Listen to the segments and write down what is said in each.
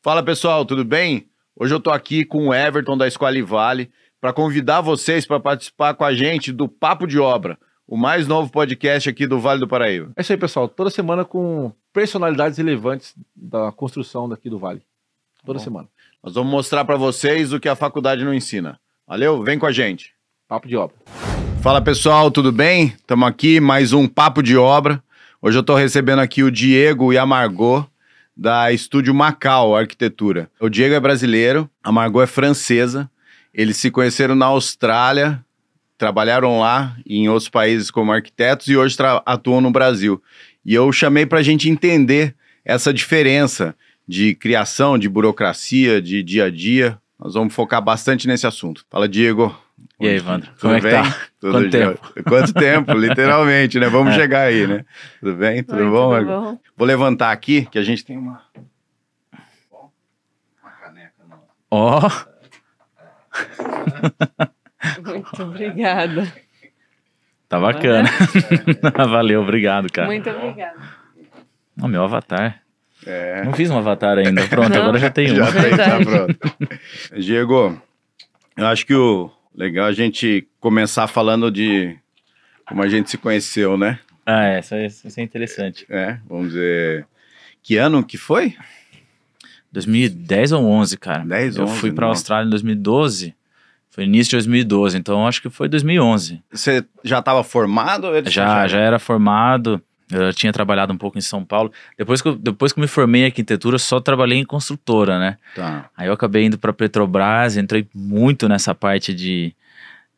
Fala pessoal, tudo bem? Hoje eu tô aqui com o Everton da Esqualivale para convidar vocês para participar com a gente do Papo de Obra, o mais novo podcast aqui do Vale do Paraíba. É isso aí, pessoal. Toda semana com personalidades relevantes da construção daqui do Vale. Toda semana. Nós vamos mostrar para vocês o que a faculdade não ensina. Valeu? Vem com a gente. Papo de Obra. Fala pessoal, tudo bem? Estamos aqui, mais um Papo de Obra. Hoje eu estou recebendo aqui o Diego e a Margot da Estúdio Macau Arquitetura. O Diego é brasileiro, a Margot é francesa. Eles se conheceram na Austrália, trabalharam lá e em outros países como arquitetos e hoje atuam no Brasil. E eu chamei para a gente entender essa diferença de criação, de burocracia, de dia a dia. Nós vamos focar bastante nesse assunto. Fala, Diego. E aí, Evandro? Como é que tá? Quanto tempo? Quanto tempo, literalmente, né? Vamos chegar aí, né? Tudo bem? Tudo bom, Margot? Bom. Vou levantar aqui, que a gente tem uma caneca nova. Ó! Muito obrigada. Tá bacana. Valeu, obrigado, cara. Muito obrigada. Ó, meu avatar. É. Não fiz um avatar ainda. Pronto, Não. agora já tem um. Já tem, tá Verdade. pronto. Diego, eu acho que o legal é a gente começar falando de como a gente se conheceu, né? Ah, isso é interessante. É, vamos dizer... Que ano que foi? 2010 ou 11, cara. 10, Eu 11, fui pra não. Austrália em 2012. Foi início de 2012, então acho que foi 2011. Você já estava formado? Ou ele Já era formado. Eu tinha trabalhado um pouco em São Paulo. Depois que eu me formei em arquitetura, eu só trabalhei em construtora, né? Tá. Aí eu acabei indo para Petrobras, entrei muito nessa parte de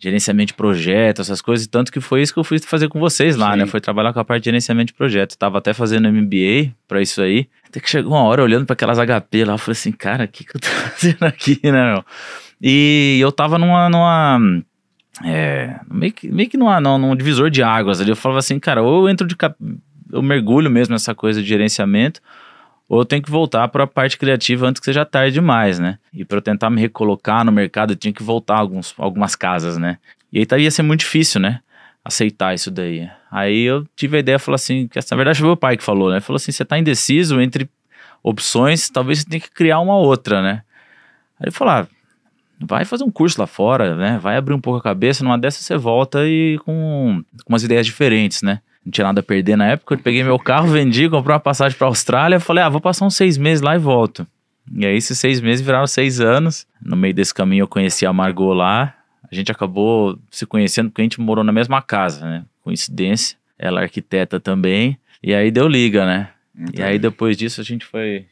gerenciamento de projeto, essas coisas, tanto que foi isso que eu fui fazer com vocês lá, Sim. né? Foi trabalhar com a parte de gerenciamento de projeto. Tava até fazendo MBA para isso aí. Até que chegou uma hora olhando para aquelas HP lá, eu falei assim, cara, o que eu tô fazendo aqui, né, meu? E eu tava meio que num divisor de águas ali. Eu falava assim, cara, ou eu eu mergulho mesmo nessa coisa de gerenciamento, ou eu tenho que voltar para a parte criativa antes que seja tarde demais, né? E para eu tentar me recolocar no mercado, eu tinha que voltar algumas casas, né? E aí ia ser muito difícil, né? Aceitar isso daí. Aí eu tive a ideia, falei assim, que na verdade foi meu pai que falou, né? Ele falou assim, você tá indeciso entre opções, talvez você tenha que criar uma outra, né? Aí ele falou, vai fazer um curso lá fora, né? Vai abrir um pouco a cabeça, numa dessas você volta e com umas ideias diferentes, né? Não tinha nada a perder na época, eu peguei meu carro, vendi, comprei uma passagem pra Austrália, falei, vou passar uns 6 meses lá e volto. E aí esses 6 meses viraram 6 anos. No meio desse caminho eu conheci a Margot lá, a gente acabou se conhecendo porque a gente morou na mesma casa, né? Coincidência, ela é arquiteta também, e aí deu liga, né? Entendi. E aí depois disso a gente foi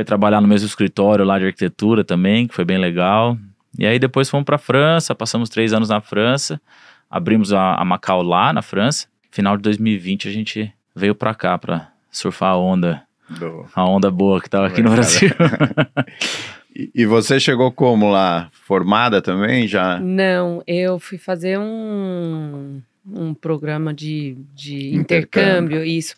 trabalhar no mesmo escritório lá de arquitetura também, que foi bem legal. E aí depois fomos pra França, passamos 3 anos na França, abrimos a Macau lá na França. Final de 2020 a gente veio pra cá pra surfar a onda boa que tava aqui no Brasil. E você chegou como lá? Formada também? Já? Não, eu fui fazer um programa de intercâmbio, isso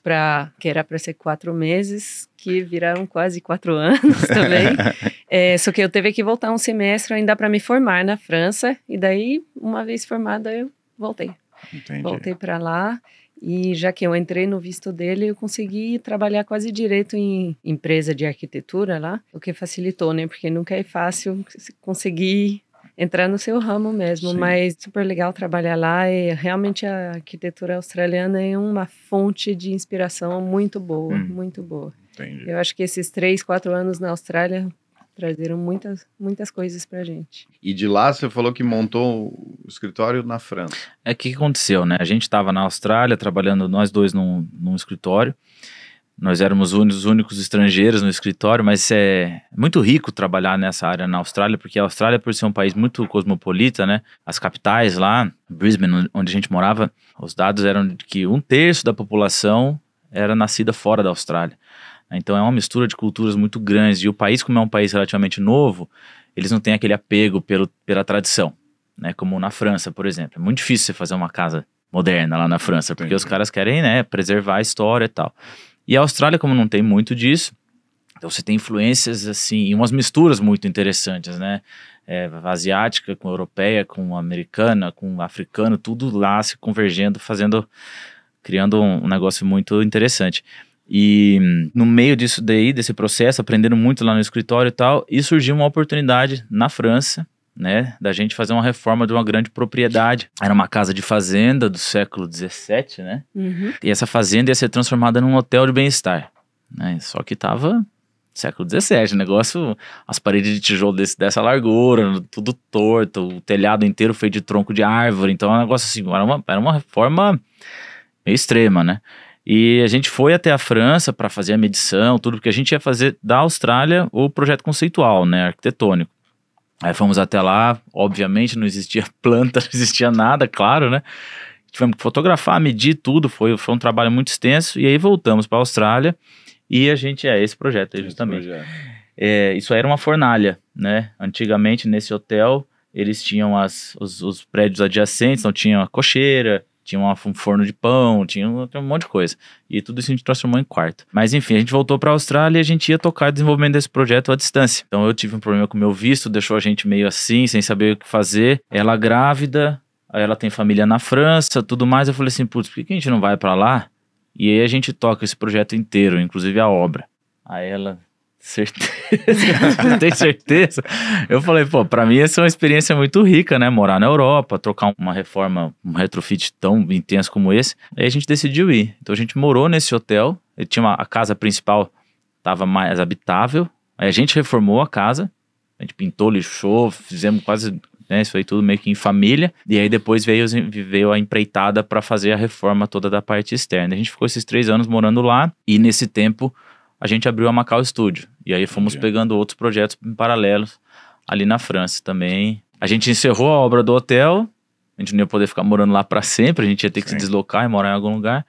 que era para ser 4 meses, que viraram quase 4 anos também. Só que eu teve que voltar um semestre ainda para me formar na França, e daí, uma vez formada, eu voltei. Entendi. Voltei para lá, e já que eu entrei no visto dele, eu consegui trabalhar quase direto em empresa de arquitetura lá, o que facilitou, né? Porque nunca é fácil conseguir entrar no seu ramo mesmo, Sim. mas super legal trabalhar lá, e realmente a arquitetura australiana é uma fonte de inspiração muito boa, muito boa. Entendi. Eu acho que esses 3, 4 anos na Austrália trazeram muitas coisas pra gente. E de lá você falou que montou o escritório na França. O que aconteceu, né? A gente estava na Austrália trabalhando nós dois num escritório. Nós éramos os únicos estrangeiros no escritório, mas é muito rico trabalhar nessa área na Austrália, porque a Austrália, por ser um país muito cosmopolita, né? As capitais lá, Brisbane, onde a gente morava, os dados eram de que 1/3 da população era nascida fora da Austrália. Então é uma mistura de culturas muito grandes. E o país, como é um país relativamente novo, eles não têm aquele apego pela tradição, né? Como na França, por exemplo. É muito difícil você fazer uma casa moderna lá na França, porque os caras querem, né, preservar a história e tal. E a Austrália, como não tem muito disso, então você tem influências, assim, e umas misturas muito interessantes, né? Asiática com europeia, com americana, com africano, tudo lá se convergendo, criando um negócio muito interessante. E no meio disso daí, desse processo, aprendendo muito lá no escritório e tal, e surgiu uma oportunidade na França, né, da gente fazer uma reforma de uma grande propriedade. Era uma casa de fazenda do século XVII, né? Uhum. E essa fazenda ia ser transformada num hotel de bem-estar, né? Só que tava século XVII, o negócio, as paredes de tijolo dessa largura, tudo torto, o telhado inteiro feito de tronco de árvore. Então, é um negócio assim, era uma reforma meio extrema, né? E a gente foi até a França para fazer a medição, tudo, porque a gente ia fazer da Austrália o projeto conceitual, né, arquitetônico. Aí fomos até lá, obviamente não existia planta, não existia nada, claro, né? Tivemos que fotografar, medir tudo, foi um trabalho muito extenso. E aí voltamos para a Austrália e a gente, esse projeto aí justamente. Isso aí era uma fornalha, né? Antigamente nesse hotel eles tinham os prédios adjacentes, então tinha a cocheira, tinha um forno de pão, tinha um monte de coisa. E tudo isso a gente transformou em quarto. Mas enfim, a gente voltou para a Austrália e a gente ia tocar o desenvolvimento desse projeto à distância. Então eu tive um problema com o meu visto, deixou a gente meio assim, sem saber o que fazer. Ela grávida, aí ela tem família na França, tudo mais. Eu falei assim, putz, por que a gente não vai para lá? E aí a gente toca esse projeto inteiro, inclusive a obra. Aí ela... Certeza, tem certeza? Eu falei, pô, pra mim essa é uma experiência muito rica, né? Morar na Europa, trocar uma reforma, um retrofit tão intenso como esse. Aí a gente decidiu ir. Então a gente morou nesse hotel. Ele tinha a casa principal, tava mais habitável. Aí a gente reformou a casa. A gente pintou, lixou, fizemos quase, né, isso aí tudo meio que em família. E aí depois veio a empreitada pra fazer a reforma toda da parte externa. A gente ficou esses 3 anos morando lá. E nesse tempo a gente abriu a Macau Studio. E aí fomos pegando outros projetos em paralelos ali na França também. A gente encerrou a obra do hotel. A gente não ia poder ficar morando lá para sempre. A gente ia ter que se deslocar e morar em algum lugar.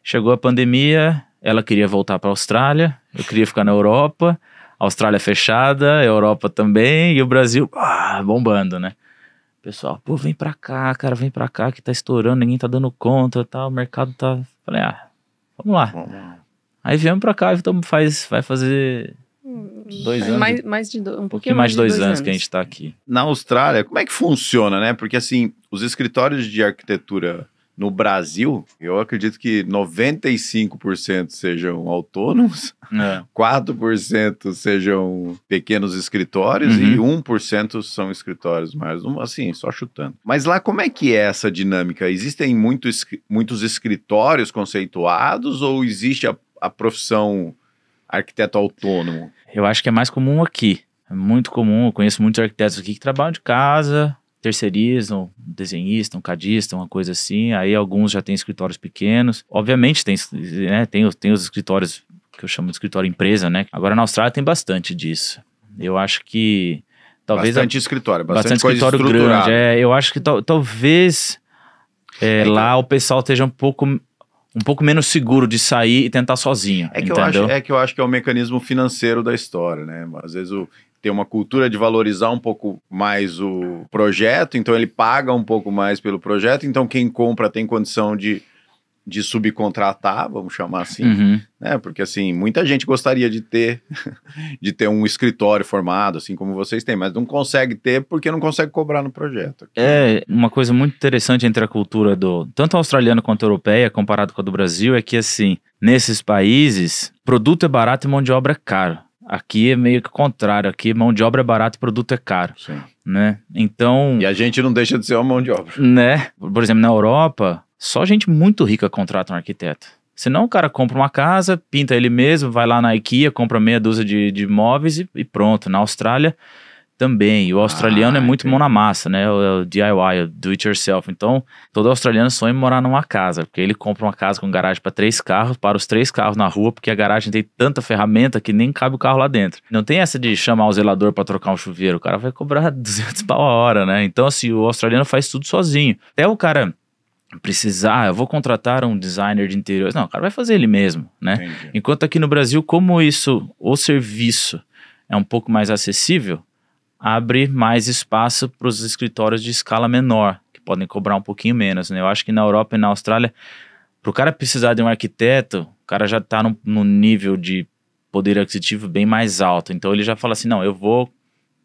Chegou a pandemia. Ela queria voltar para a Austrália. Eu queria ficar na Europa. A Austrália fechada. A Europa também. E o Brasil bombando, né? Pessoal, pô, vem pra cá, cara. Vem pra cá que tá estourando. Ninguém tá dando conta, tá? O mercado tá... Falei, vamos lá. Aí viemos pra cá e vai fazer 2 anos. Um pouquinho mais de 2 anos que a gente tá aqui. Na Austrália, como é que funciona, né? Porque assim, os escritórios de arquitetura no Brasil, eu acredito que 95% sejam autônomos, 4% sejam pequenos escritórios e 1% são escritórios mais, assim, só chutando. Mas lá como é que é essa dinâmica? Existem muitos escritórios conceituados ou existe a profissão arquiteto autônomo? Eu acho que é mais comum aqui. É muito comum, eu conheço muitos arquitetos aqui que trabalham de casa, terceirizam, desenhista, cadista, uma coisa assim. Aí alguns já têm escritórios pequenos. Obviamente tem os escritórios que eu chamo de escritório empresa, né? Agora na Austrália tem bastante disso. Eu acho que talvez... Bastante escritório, bastante coisa escritório grande. Eu acho que talvez lá o pessoal esteja um pouco menos seguro de sair e tentar sozinho, entendeu? Eu acho que é o mecanismo financeiro da história, né? Às vezes tem uma cultura de valorizar um pouco mais o projeto, então ele paga um pouco mais pelo projeto, então quem compra tem condição de subcontratar, vamos chamar assim, né? Porque assim, muita gente gostaria de ter um escritório formado, assim como vocês têm, mas não consegue ter porque não consegue cobrar no projeto. É, uma coisa muito interessante entre a cultura tanto australiana quanto europeia, comparado com a do Brasil, é que assim, nesses países, produto é barato e mão de obra é caro. Aqui é meio que o contrário, aqui mão de obra é barato e produto é caro, né? Então... E a gente não deixa de ser uma mão de obra. Né? Por exemplo, na Europa, só gente muito rica contrata um arquiteto. Senão o cara compra uma casa, pinta ele mesmo, vai lá na IKEA, compra meia dúzia de móveis e pronto. Na Austrália também. E o australiano é muito mão na massa, né? O DIY, o do it yourself. Então, todo australiano sonha em morar numa casa, porque ele compra uma casa com garagem para 3 carros, para os 3 carros na rua, porque a garagem tem tanta ferramenta que nem cabe o carro lá dentro. Não tem essa de chamar o zelador para trocar um chuveiro. O cara vai cobrar 200 pau a hora, né? Então, assim, o australiano faz tudo sozinho. Até o cara precisar, eu vou contratar um designer de interiores. Não, o cara vai fazer ele mesmo, né? Entendi. Enquanto aqui no Brasil, como o serviço é um pouco mais acessível, abre mais espaço para os escritórios de escala menor, que podem cobrar um pouquinho menos, né? Eu acho que na Europa e na Austrália, para o cara precisar de um arquiteto, o cara já está num nível de poder aquisitivo bem mais alto. Então ele já fala assim, não, eu vou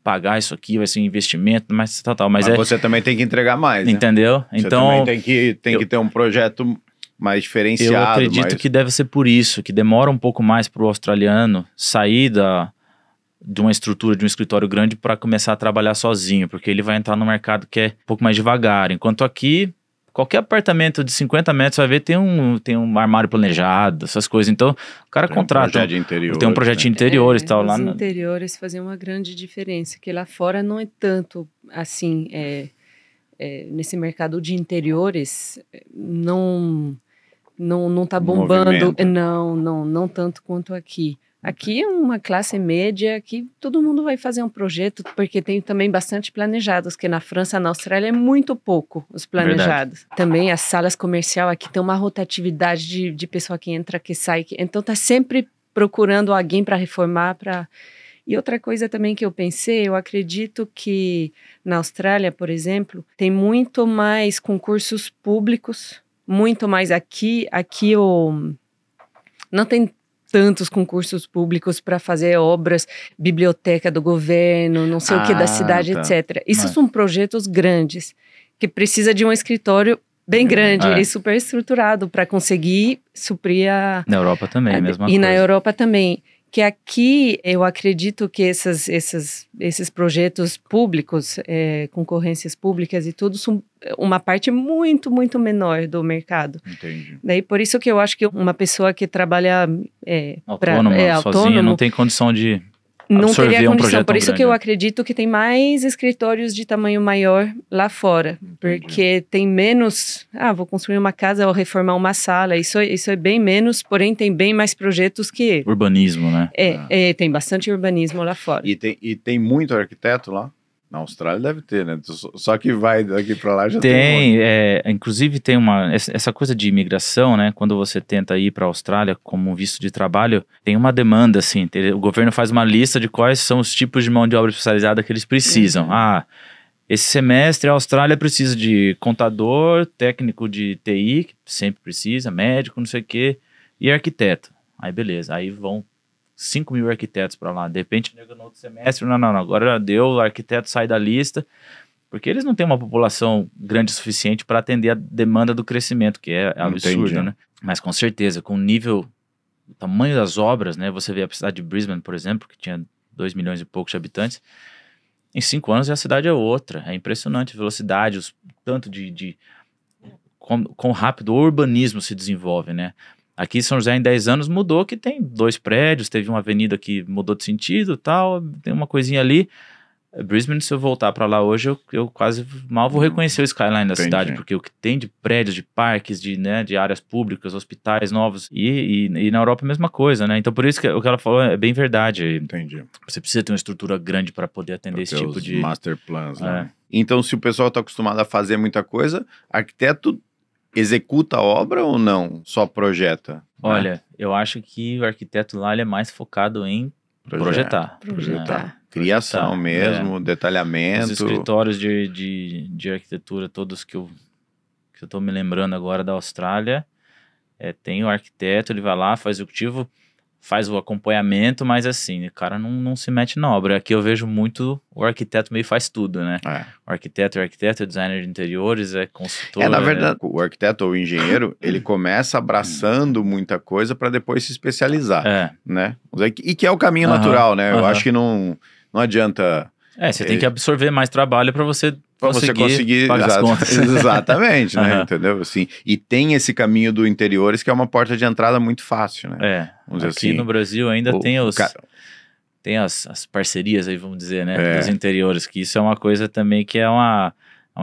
pagar isso aqui, vai ser um investimento, mas tal. Mas você também tem que entregar mais, né? Entendeu? Você então também tem que ter um projeto mais diferenciado. Eu acredito que deve ser por isso, que demora um pouco mais para o australiano sair de uma estrutura, de um escritório grande para começar a trabalhar sozinho, porque ele vai entrar no mercado que é um pouco mais devagar. Enquanto aqui, qualquer apartamento de 50 metros vai ver tem um armário planejado, essas coisas. Então, o cara contrata. Tem um projeto de interiores e tal. Os interiores fazem uma grande diferença, que lá fora não é tanto assim, nesse mercado de interiores, não tá bombando. Não tanto quanto aqui. Aqui é uma classe média que todo mundo vai fazer um projeto, porque tem também bastante planejados, que na França, na Austrália é muito pouco os planejados. Verdade. Também as salas comerciais aqui tem uma rotatividade de pessoa que entra, que sai, então tá sempre procurando alguém para reformar, E outra coisa também que eu pensei, eu acredito que na Austrália, por exemplo, tem muito mais concursos públicos, muito mais aqui não tem tantos concursos públicos para fazer obras, biblioteca do governo, não sei o que da cidade, etc. Isso são projetos grandes, que precisa de um escritório bem grande e super estruturado para conseguir suprir Na Europa também, a mesma coisa. E na Europa também. Que aqui, eu acredito que esses projetos públicos, concorrências públicas e tudo, são uma parte muito, muito menor do mercado. Entendi. Daí, por isso que eu acho que uma pessoa que trabalha sozinha, autônomo, não tem condição de não absorver teria um condição. projeto Por isso grande. que eu acredito que tem mais escritórios de tamanho maior lá fora. Porque tem menos... vou construir uma casa ou reformar uma sala. Isso é bem menos, porém tem bem mais projetos que... Urbanismo, né? Tem bastante urbanismo lá fora. E tem muito arquiteto lá? Na Austrália deve ter, né? Só que vai daqui para lá já tem. Inclusive tem essa coisa de imigração, né? Quando você tenta ir para a Austrália como visto de trabalho, tem uma demanda, assim. O governo faz uma lista de quais são os tipos de mão de obra especializada que eles precisam. Esse semestre a Austrália precisa de contador, técnico de TI, que sempre precisa, médico, não sei o quê, e arquiteto. Aí beleza, aí vão 5 mil arquitetos para lá. De repente, no outro semestre, não, agora deu, o arquiteto sai da lista, porque eles não têm uma população grande o suficiente para atender a demanda do crescimento, que é absurdo, né? Mas com certeza, com o tamanho das obras, né? Você vê a cidade de Brisbane, por exemplo, que tinha 2 milhões e poucos de habitantes, em 5 anos a cidade é outra. É impressionante a velocidade, tanto de quão rápido o urbanismo se desenvolve, né? Aqui em São José, em 10 anos, mudou, que tem 2 prédios, teve uma avenida que mudou de sentido e tal, tem uma coisinha ali. Brisbane, se eu voltar para lá hoje, eu quase mal vou reconhecer o skyline da cidade, porque o que tem de prédios, de parques, de áreas públicas, hospitais novos, e na Europa a mesma coisa, né? Então, por isso que o que ela falou é bem verdade. Entendi. Você precisa ter uma estrutura grande para poder atender esse tipo de... master plans, né? Então, se o pessoal está acostumado a fazer muita coisa, arquiteto executa a obra ou não? Só projeta? Olha, eu acho que o arquiteto lá ele é mais focado em projetar. Criação mesmo, detalhamento. Os escritórios de arquitetura, todos que eu tô me lembrando agora da Austrália, tem o arquiteto, ele vai lá, faz o executivo, faz o acompanhamento, mas assim, o cara não se mete na obra. Aqui eu vejo muito o arquiteto meio faz tudo, né? O arquiteto é designer de interiores, é consultor. Na verdade, o arquiteto ou o engenheiro, ele começa abraçando muita coisa para depois se especializar, né? E que é o caminho natural, né? Eu acho que não adianta... Você tem que absorver mais trabalho para você conseguir pagar as contas. Exatamente, né? Entendeu? Assim, e tem esse caminho do interiores que é uma porta de entrada muito fácil, né? Aqui assim, no Brasil ainda tem as parcerias aí, vamos dizer, né? Dos interiores, que isso é uma coisa também que é uma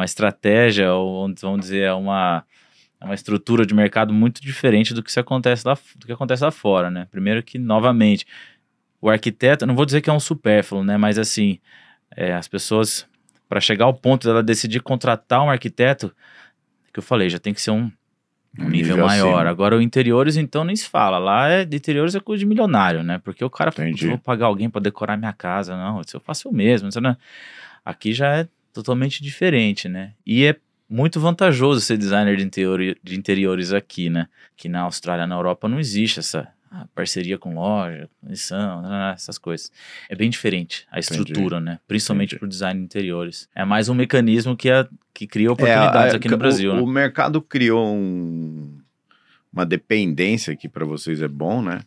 estratégia, ou vamos dizer, é uma estrutura de mercado muito diferente do que acontece lá fora, né? Primeiro que, novamente, o arquiteto, não vou dizer que é um supérfluo, né? Mas assim, as pessoas... Para chegar ao ponto dela decidir contratar um arquiteto, que eu falei, já tem que ser um nível maior. Acima. Agora, o interiores, então, nem se fala. Lá de interiores é coisa de milionário, né? Porque o cara fala, vou pagar alguém para decorar minha casa. Não, isso eu faço eu mesmo. Não. Aqui já é totalmente diferente, né? E é muito vantajoso ser designer de interiores aqui, né? Que na Austrália, na Europa, não existe essa... parceria com loja, comissão, essas coisas. É bem diferente a estrutura, né? Principalmente para o design de interiores. É mais um mecanismo que cria oportunidades aqui no Brasil. O mercado criou uma dependência que para vocês é bom, né?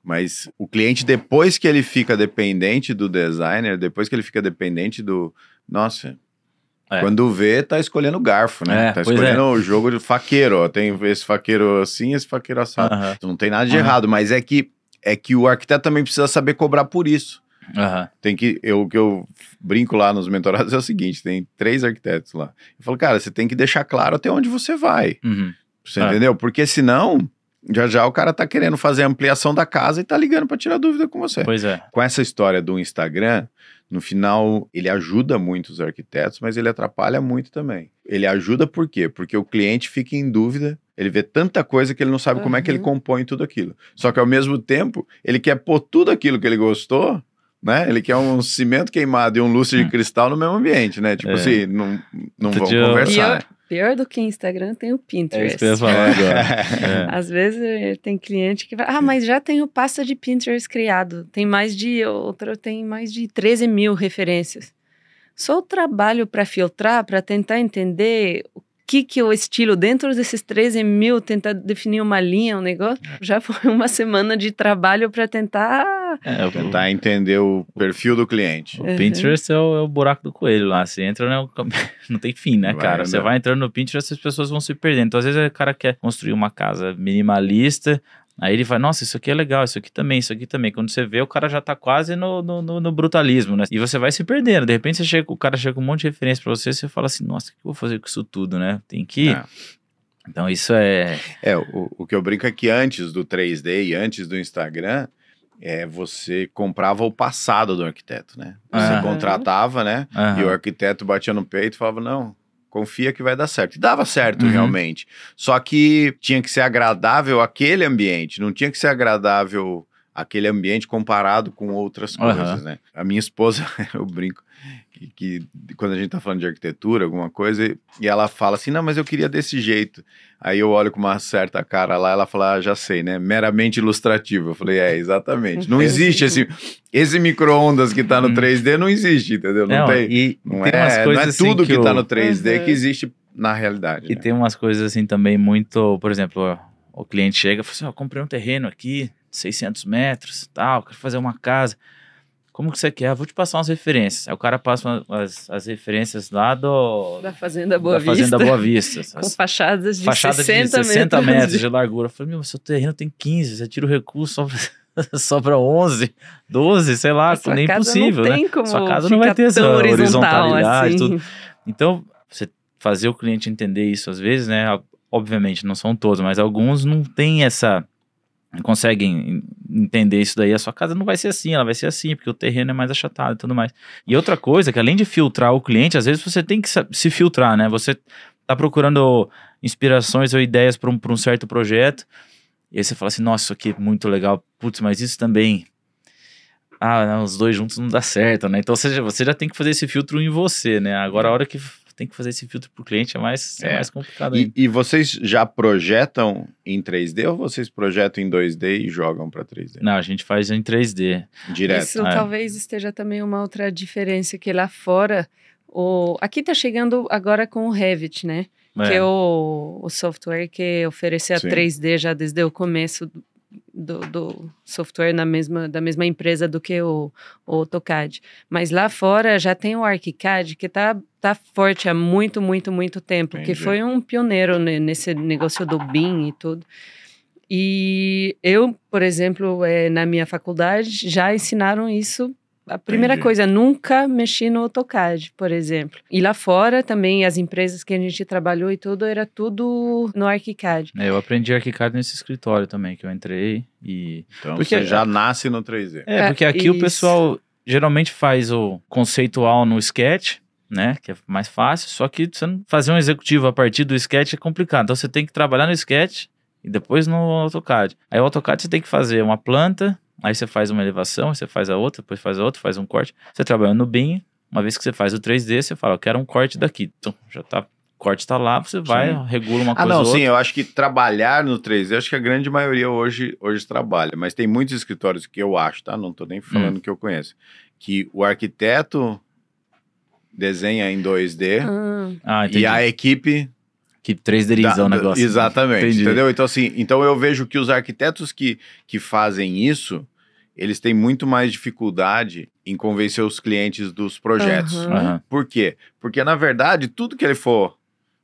Mas o cliente, depois que ele fica dependente do designer, depois que ele fica dependente do... Nossa, quando vê, tá escolhendo garfo, né? Tá escolhendo o jogo de faqueiro, ó. Tem esse faqueiro assim, esse faqueiro assado. Não tem nada de errado, mas é que o arquiteto também precisa saber cobrar por isso. Tem que... O que eu brinco lá nos mentorados é o seguinte, tem 3 arquitetos lá. Eu falo, cara, você tem que deixar claro até onde você vai. Você entendeu? Porque senão... Já o cara tá querendo fazer a ampliação da casa e tá ligando pra tirar dúvida com você. Pois é. Com essa história do Instagram, no final, ele ajuda muito os arquitetos, mas ele atrapalha muito também. Ele ajuda por quê? Porque o cliente fica em dúvida, ele vê tanta coisa que ele não sabe como é que ele compõe tudo aquilo. Só que ao mesmo tempo, ele quer pôr tudo aquilo que ele gostou, né? Ele quer um cimento queimado e um lustre de cristal no mesmo ambiente, né? Tipo assim, não vão conversar. Pior do que Instagram tem o Pinterest. É isso que eu ia falar agora. Às vezes tem cliente que vai, mas já tenho pasta de Pinterest criado. Tem mais de 13 mil referências. Só o trabalho para filtrar, para tentar entender o que é o estilo dentro desses 13 mil, tentar definir uma linha, um negócio, já foi uma semana de trabalho para tentar... Tentar entender o perfil do cliente. O Pinterest é o buraco do coelho lá. Você entra, né, não tem fim, né, cara? Você vai entrando no Pinterest, as pessoas vão se perdendo. Então, às vezes, o cara quer construir uma casa minimalista, aí ele vai, nossa, isso aqui é legal, isso aqui também. Quando você vê, o cara já tá quase no brutalismo, né? E você vai se perdendo. De repente, o cara chega com um monte de referência pra você, você fala assim, nossa, o que eu vou fazer com isso tudo, né? Tem que... Então, isso é... O que eu brinco é que antes do 3D e antes do Instagram... você comprava o passado do arquiteto, né? Você contratava, né? E o arquiteto batia no peito e falava, não, confia que vai dar certo. E dava certo, realmente. Só que tinha que ser agradável aquele ambiente, não tinha que ser agradável aquele ambiente comparado com outras coisas, né? A minha esposa, eu brinco, que quando a gente tá falando de arquitetura, alguma coisa, e ela fala assim, não, mas eu queria desse jeito. Aí eu olho com uma certa cara lá, ela fala, já sei, né? Meramente ilustrativo. Eu falei, exatamente. Não existe esse micro-ondas que tá no 3D, não existe, entendeu? Não é tudo que tá no 3D que existe na realidade. E tem umas coisas assim também muito, por exemplo, o cliente chega e fala assim, comprei um terreno aqui, 600 metros, tal, quero fazer uma casa. Como que você quer? Vou te passar umas referências. Aí o cara passa as referências lá da Fazenda Boa Vista. Com fachadas de 60 metros de largura. Eu falei, seu terreno tem 15, você tira o recurso, sobra 11, 12, sei lá, nem impossível, né? Sua casa não vai ter essa horizontalidade, assim. tudo. Então, você fazer o cliente entender isso às vezes, né? Obviamente, não são todos, mas alguns não têm não conseguem entender isso daí. A sua casa não vai ser assim, ela vai ser assim, porque o terreno é mais achatado e tudo mais. E outra coisa, que além de filtrar o cliente, às vezes você tem que se filtrar, né? Você tá procurando inspirações ou ideias para um certo projeto, e aí você fala assim, nossa, isso aqui é muito legal, putz, mas isso também... não, os dois juntos não dá certo, né? Então você já tem que fazer esse filtro em você, né? Agora a hora que tem que fazer esse filtro pro cliente é mais complicado ainda. E vocês já projetam em 3D ou vocês projetam em 2D e jogam para 3D? Não, a gente faz em 3D. Direto. Isso talvez esteja também uma outra diferença, que lá fora, aqui tá chegando agora com o Revit, né? Que é o software que oferece a 3D já desde o começo do software da mesma empresa do que o AutoCAD. Mas lá fora já tem o ArchiCAD, que tá forte há muito, muito, muito tempo, que foi um pioneiro nesse negócio do BIM e tudo. E eu, por exemplo, na minha faculdade, já ensinaram isso. A primeira coisa, nunca mexi no AutoCAD, por exemplo. E lá fora também, as empresas que a gente trabalhou e tudo, era tudo no ArchiCAD. Eu aprendi ArchiCAD nesse escritório também, que eu entrei. Então porque você já nasce no 3D. Porque aqui o pessoal geralmente faz o conceitual no Sketch, né, que é mais fácil, só que você não fazer um executivo a partir do Sketch é complicado. Então você tem que trabalhar no Sketch e depois no AutoCAD. Aí o AutoCAD você tem que fazer uma planta, aí você faz uma elevação, aí você faz a outra, depois faz a outra, faz um corte. Você trabalha no BIM, uma vez que você faz o 3D, você fala, eu quero um corte daqui. Então, o corte tá lá, você vai, regula uma coisa ou outra. Eu acho que trabalhar no 3D, acho que a grande maioria hoje trabalha, mas tem muitos escritórios que eu acho, tá? Não tô nem falando que eu conheço, que o arquiteto desenha em 2D e a equipe Que 3Dizam o negócio. Exatamente, Entendi. entendeu? Então, assim, então eu vejo que os arquitetos que fazem isso, eles têm muito mais dificuldade em convencer os clientes dos projetos. Aham. Aham. Por quê? Porque, na verdade, tudo que ele for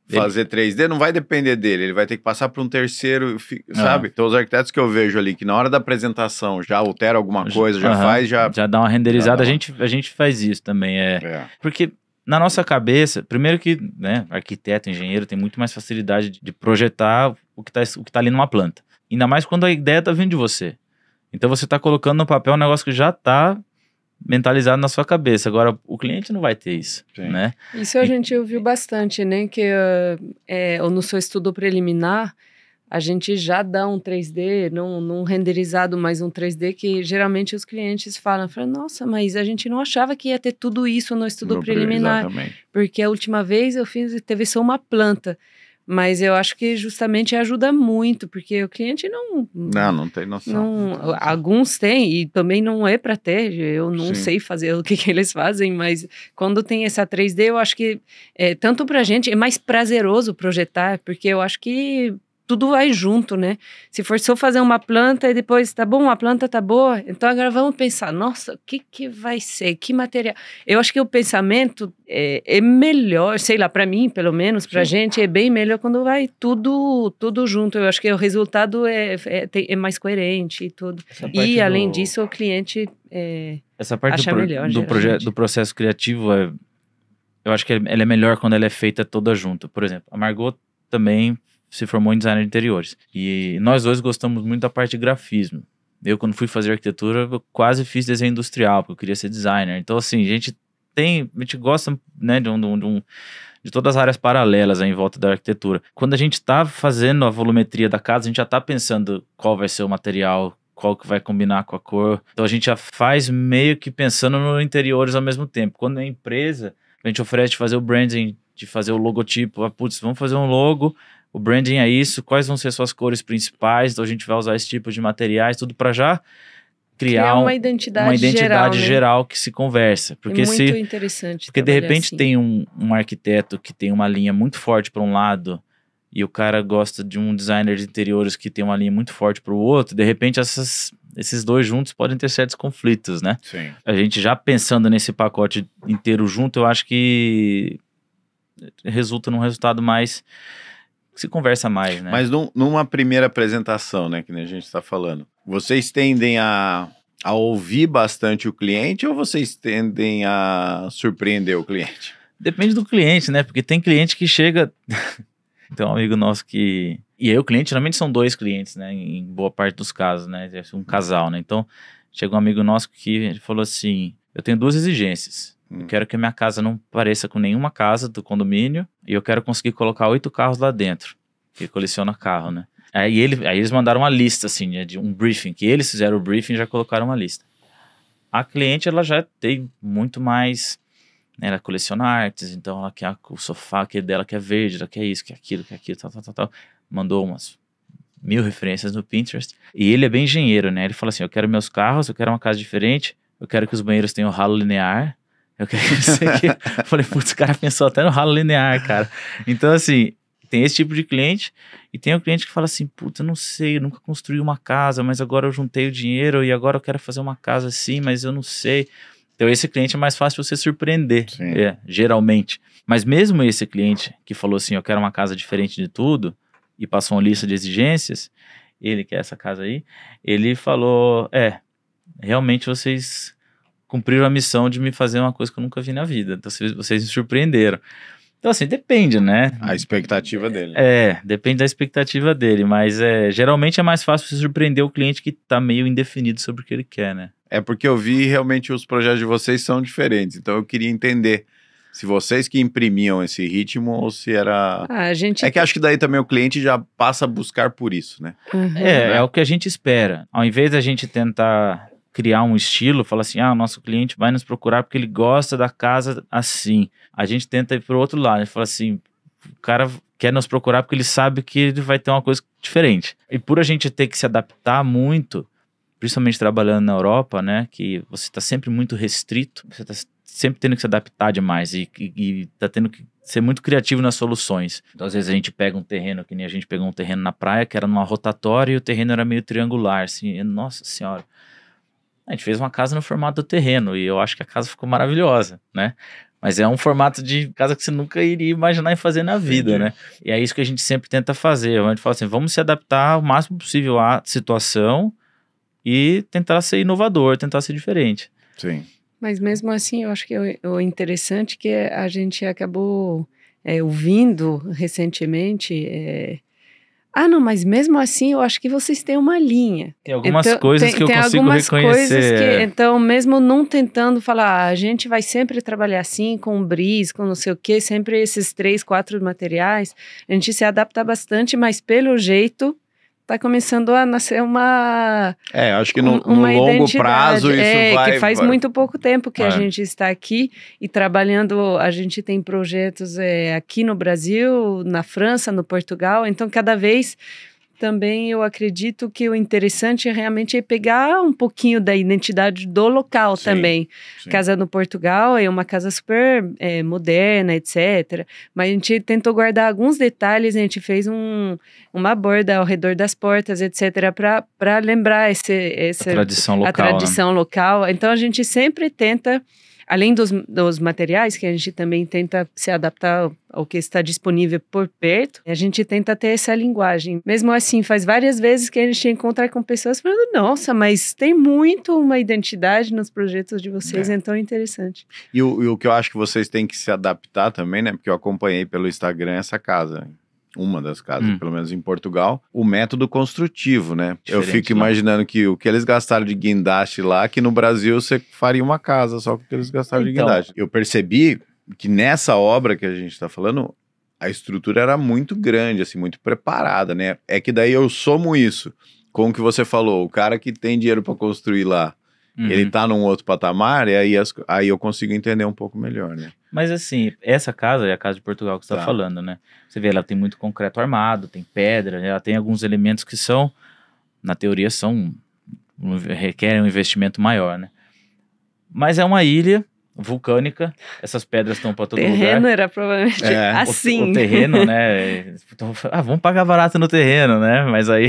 fazer 3D não vai depender dele, ele vai ter que passar para um terceiro, sabe? Então, os arquitetos que eu vejo ali, que na hora da apresentação já altera alguma coisa, já Aham. faz, já dá uma renderizada. Já dá A gente faz isso também, É. Porque na nossa cabeça, primeiro que, né, arquiteto, engenheiro tem muito mais facilidade de projetar o que tá ali numa planta. Ainda mais quando a ideia tá vindo de você. Então você tá colocando no papel um negócio que já tá mentalizado na sua cabeça. Agora, o cliente não vai ter isso, Sim. né? Isso a gente ouviu bastante, né? Que no seu estudo preliminar, a gente já dá um 3D, não renderizado, mas um 3D que geralmente os clientes falam, nossa, mas a gente não achava que ia ter tudo isso no estudo preliminar, Exatamente. porque a última vez eu fiz, teve só uma planta. Mas eu acho que justamente ajuda muito, porque o cliente Não tem noção. Alguns têm, e também não é para ter, eu não Sim. sei fazer o que eles fazem, mas quando tem essa 3D, eu acho que, tanto pra gente, é mais prazeroso projetar, porque eu acho que tudo vai junto, né? Se for só fazer uma planta e depois, tá bom, a planta tá boa, então agora vamos pensar, nossa, o que vai ser? Que material? Eu acho que o pensamento é melhor, sei lá, para mim, pelo menos, pra gente, é bem melhor quando vai tudo junto. Eu acho que o resultado é mais coerente e tudo. E, além disso, o cliente essa parte acha melhor, do processo criativo, eu acho que ela é melhor quando ela é feita toda junto. Por exemplo, a Margot também se formou em design de interiores. E nós dois gostamos muito da parte de grafismo. Eu, quando fui fazer arquitetura, eu quase fiz desenho industrial, porque eu queria ser designer. Então, assim, a gente gosta, né, de todas as áreas paralelas em volta da arquitetura. Quando a gente está fazendo a volumetria da casa, a gente já está pensando qual vai ser o material, qual que vai combinar com a cor. Então, a gente já faz meio que pensando no interiores ao mesmo tempo. Quando é empresa, a gente oferece de fazer o branding, de fazer o logotipo. Vamos fazer um logo. O branding é isso, quais vão ser suas cores principais, então a gente vai usar esse tipo de materiais, tudo para já criar uma identidade geral que se conversa. Porque é muito interessante. Porque de repente assim. tem um arquiteto que tem uma linha muito forte para um lado e o cara gosta de um designer de interiores que tem uma linha muito forte para o outro, de repente esses dois juntos podem ter certos conflitos, né? Sim. A gente já pensando nesse pacote inteiro junto, eu acho que resulta num resultado mais... se conversa mais, né? Mas numa primeira apresentação, né, que nem a gente está falando, vocês tendem a ouvir bastante o cliente ou vocês tendem a surpreender o cliente? Depende do cliente, né? Porque tem cliente que chega... Tem um amigo nosso que... E aí o cliente, geralmente são dois clientes, né? Em boa parte dos casos, né? Um casal, né? Então, chega um amigo nosso que falou assim, eu tenho duas exigências. Eu quero que a minha casa não pareça com nenhuma casa do condomínio e eu quero conseguir colocar 8 carros lá dentro, que coleciona carro, né? Aí eles mandaram uma lista, assim, né, de um briefing, que eles fizeram o briefing e já colocaram uma lista. A cliente, ela já tem muito mais, né, ela coleciona artes, então ela quer o sofá dela que é verde, ela quer isso, quer aquilo, tal. Mandou umas 1000 referências no Pinterest. E ele é bem engenheiro, né? Ele fala assim, eu quero meus carros, eu quero uma casa diferente, eu quero que os banheiros tenham ralo linear, eu quero que isso aqui... Eu falei, putz, o cara pensou até no ralo linear, cara. Então, assim, tem esse tipo de cliente e tem o cliente que fala assim, putz, eu não sei, eu nunca construí uma casa, mas agora eu juntei o dinheiro e agora eu quero fazer uma casa assim, mas eu não sei. Então, esse cliente é mais fácil você surpreender, geralmente. Mas mesmo esse cliente que falou assim, eu quero uma casa diferente de tudo e passou uma lista de exigências, ele quer essa casa aí, ele falou, realmente vocês... cumpriram a missão de me fazer uma coisa que eu nunca vi na vida. Então, vocês me surpreenderam. Então, assim, depende, né? A expectativa dele. Depende da expectativa dele, mas geralmente é mais fácil você surpreender o cliente que tá meio indefinido sobre o que ele quer, né? É porque eu vi realmente os projetos de vocês são diferentes, então eu queria entender se vocês que imprimiam esse ritmo ou se era... É que acho que daí também o cliente já passa a buscar por isso, né? Uhum. É o que a gente espera. Ao invés da gente tentar... criar um estilo, falar assim, o nosso cliente vai nos procurar porque ele gosta da casa assim. A gente tenta ir pro outro lado, a gente fala assim, o cara quer nos procurar porque ele sabe que ele vai ter uma coisa diferente. E por a gente ter que se adaptar muito, principalmente trabalhando na Europa, né, que você está sempre muito restrito, você está sempre tendo que se adaptar demais e tá tendo que ser muito criativo nas soluções. Então, às vezes a gente pega um terreno, que nem a gente pegou um terreno na praia, que era numa rotatória e o terreno era meio triangular, assim, e, nossa senhora. A gente fez uma casa no formato do terreno e eu acho que a casa ficou maravilhosa, né? Mas é um formato de casa que você nunca iria imaginar em fazer na vida, né? E é isso que a gente sempre tenta fazer. A gente fala assim, vamos se adaptar o máximo possível à situação e tentar ser inovador, tentar ser diferente. Sim. Mas mesmo assim, eu acho que o interessante é que a gente acabou ouvindo recentemente... não, mas mesmo assim eu acho que vocês têm uma linha. Tem algumas coisas que eu consigo reconhecer. Então, mesmo não tentando falar, a gente vai sempre trabalhar assim, com bris, com não sei o quê, sempre esses 3, 4 materiais, a gente se adapta bastante, mas pelo jeito tá começando a nascer uma... acho que no longo prazo isso vai... que faz muito pouco tempo que a gente está aqui e trabalhando, a gente tem projetos aqui no Brasil, na França, no Portugal, então cada vez... Também eu acredito que o interessante realmente é pegar um pouquinho da identidade do local também. Sim. Casa no Portugal é uma casa super moderna, etc. Mas a gente tentou guardar alguns detalhes, a gente fez uma borda ao redor das portas, etc. para lembrar essa tradição local. Então a gente sempre tenta... Além dos materiais, que a gente também tenta se adaptar ao que está disponível por perto, a gente tenta ter essa linguagem. Mesmo assim, faz várias vezes que a gente encontra com pessoas falando, nossa, mas tem muito uma identidade nos projetos de vocês, é tão interessante. E o que eu acho que vocês têm que se adaptar também, né? Porque eu acompanhei pelo Instagram essa casa, uma das casas, pelo menos em Portugal, o método construtivo, né? Eu fico imaginando que o que eles gastaram de guindaste lá, que no Brasil você faria uma casa só com o que eles gastaram de guindaste. Eu percebi que nessa obra que a gente tá falando, a estrutura era muito grande, assim, muito preparada, né? É que daí eu somo isso com o que você falou, o cara que tem dinheiro para construir lá, ele tá num outro patamar, e aí eu consigo entender um pouco melhor, né? Mas assim, essa casa é a casa de Portugal que você tá falando, né? Você vê, ela tem muito concreto armado, tem pedra, ela tem alguns elementos que são, na teoria, requerem um investimento maior, né? Mas é uma ilha vulcânica, essas pedras estão para todo lugar. O terreno era provavelmente assim. O terreno, né? Então, vamos pagar barato no terreno, né? Mas aí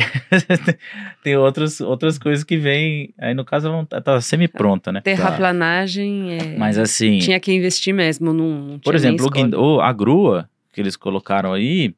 tem outras coisas que vêm. Aí no caso tá semi-pronta, né? Terraplanagem. Mas assim. Tinha que investir mesmo. Não por exemplo, a grua que eles colocaram aí,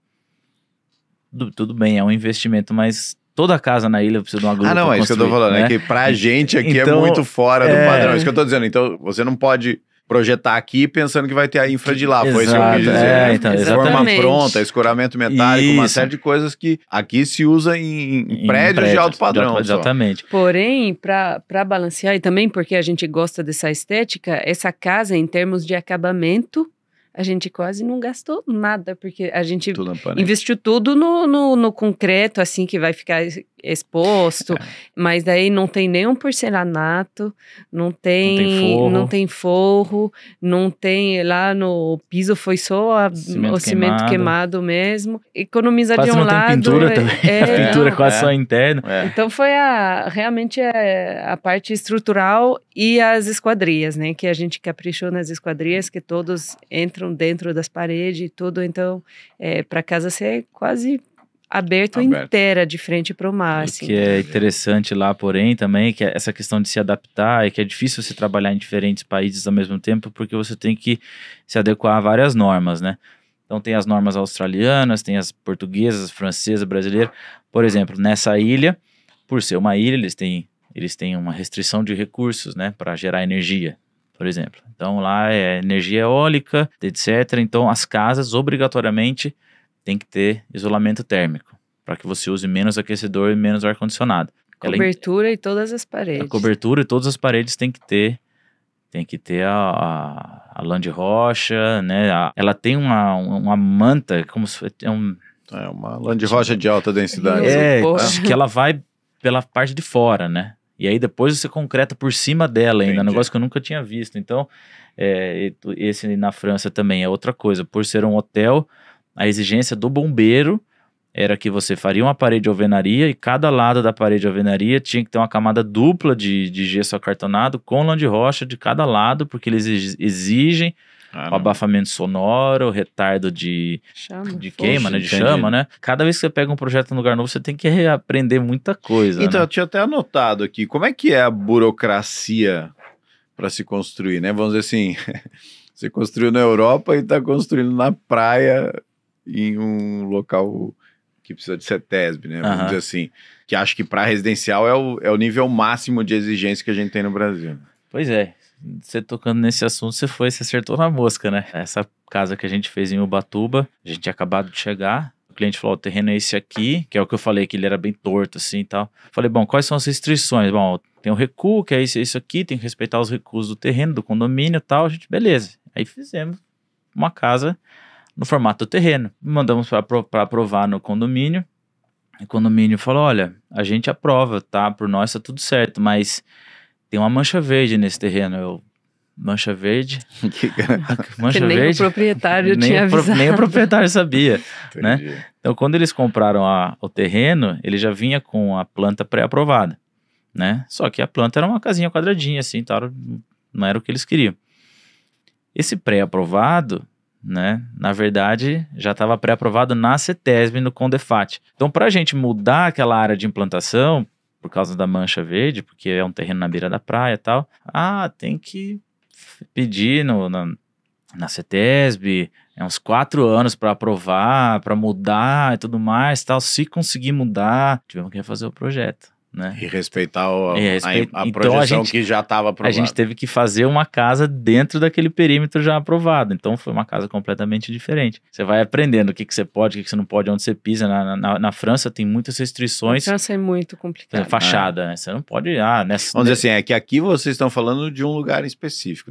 tudo bem, é um investimento, mas. Toda casa na ilha precisa de uma grua. Não, é isso que eu tô falando, né? É que pra gente aqui então, é muito fora do padrão. É isso que eu tô dizendo. Então, você não pode projetar aqui pensando que vai ter a infra de lá. Foi isso que eu quis dizer. Então, forma pronta, escoramento metálico, uma série de coisas que aqui se usa em prédios de alto padrão. Exatamente. Porém, para balancear, e também porque a gente gosta dessa estética, essa casa, em termos de acabamento, a gente quase não gastou nada, porque a gente investiu tudo no concreto, assim, que vai ficar exposto, mas daí não tem nenhum porcelanato, não tem forro, não tem lá no piso, foi só o cimento queimado mesmo. Economiza quase de um lado. Tem pintura também. A pintura é quase só interna. Então foi realmente a parte estrutural e as esquadrias, né? Que a gente caprichou nas esquadrias, que todos entram dentro das paredes e tudo, então para casa ser quase aberto inteira de frente para o mar. Assim. Que é interessante lá, porém, também, que é essa questão de se adaptar, e que é difícil você trabalhar em diferentes países ao mesmo tempo, porque você tem que se adequar a várias normas, né? Então tem as normas australianas, tem as portuguesas, francesas, brasileiras. Por exemplo, nessa ilha, por ser uma ilha, eles têm uma restrição de recursos, né, para gerar energia, por exemplo. Então lá é energia eólica, etc. Então as casas, obrigatoriamente, tem que ter isolamento térmico, para que você use menos aquecedor e menos ar-condicionado. Cobertura e todas as paredes. A cobertura e todas as paredes tem que ter a lã de rocha, né? Ela tem uma manta, como se uma lã de rocha de alta densidade. Que ela vai pela parte de fora, né? E aí depois você concreta por cima dela ainda, um negócio que eu nunca tinha visto. Então, esse na França também é outra coisa. Por ser um hotel, a exigência do bombeiro era que você faria uma parede de alvenaria e cada lado da parede de alvenaria tinha que ter uma camada dupla de gesso acartonado com lã de rocha de cada lado, porque eles exigem o abafamento sonoro, o retardo de queima, né, de chama, né? Cada vez que você pega um projeto no lugar novo, você tem que aprender muita coisa, Então, né? eu tinha até anotado aqui, como é que é a burocracia para se construir, né? Vamos dizer assim, você construiu na Europa e está construindo na praia em um local que precisa de CETESB, né? Vamos dizer assim, que acho que para residencial é o nível máximo de exigência que a gente tem no Brasil. Pois é. Você tocando nesse assunto, você acertou na mosca, né? Essa casa que a gente fez em Ubatuba, a gente tinha acabado de chegar, o cliente falou, o terreno é esse aqui, que é o que eu falei, que ele era bem torto assim e tal. Falei, bom, quais são as restrições? Bom, tem o recuo, que é isso aqui, tem que respeitar os recuos do terreno, do condomínio e tal, a gente, beleza. Aí fizemos uma casa no formato do terreno. Mandamos para aprovar no condomínio, o condomínio falou, olha, a gente aprova, tá? Por nós tá tudo certo, mas... tem uma mancha verde nesse terreno. Mancha verde? Mancha que nem verde? O proprietário tinha avisado. Nem o proprietário sabia, né? Então, quando eles compraram o terreno, ele já vinha com a planta pré-aprovada, né? Só que a planta era uma casinha quadradinha, assim, tal, não era o que eles queriam. Esse pré-aprovado, né? Na verdade, já estava pré-aprovado na CETESB, no Condefat. Então, para a gente mudar aquela área de implantação, por causa da mancha verde, porque é um terreno na beira da praia e tal. Tem que pedir na CETESB, uns 4 anos para aprovar, para mudar e tudo mais, tal. Se conseguir mudar, tivemos que refazer o projeto, né? E respeitar a então, projeção que já estava aprovada. A gente teve que fazer uma casa dentro daquele perímetro já aprovado. Então, foi uma casa completamente diferente. Você vai aprendendo o que você pode, o que você não pode, onde você pisa. Na França tem muitas restrições. A França é muito complicado. Fachada, né? Você não pode... Vamos dizer assim, é que aqui vocês estão falando de um lugar específico,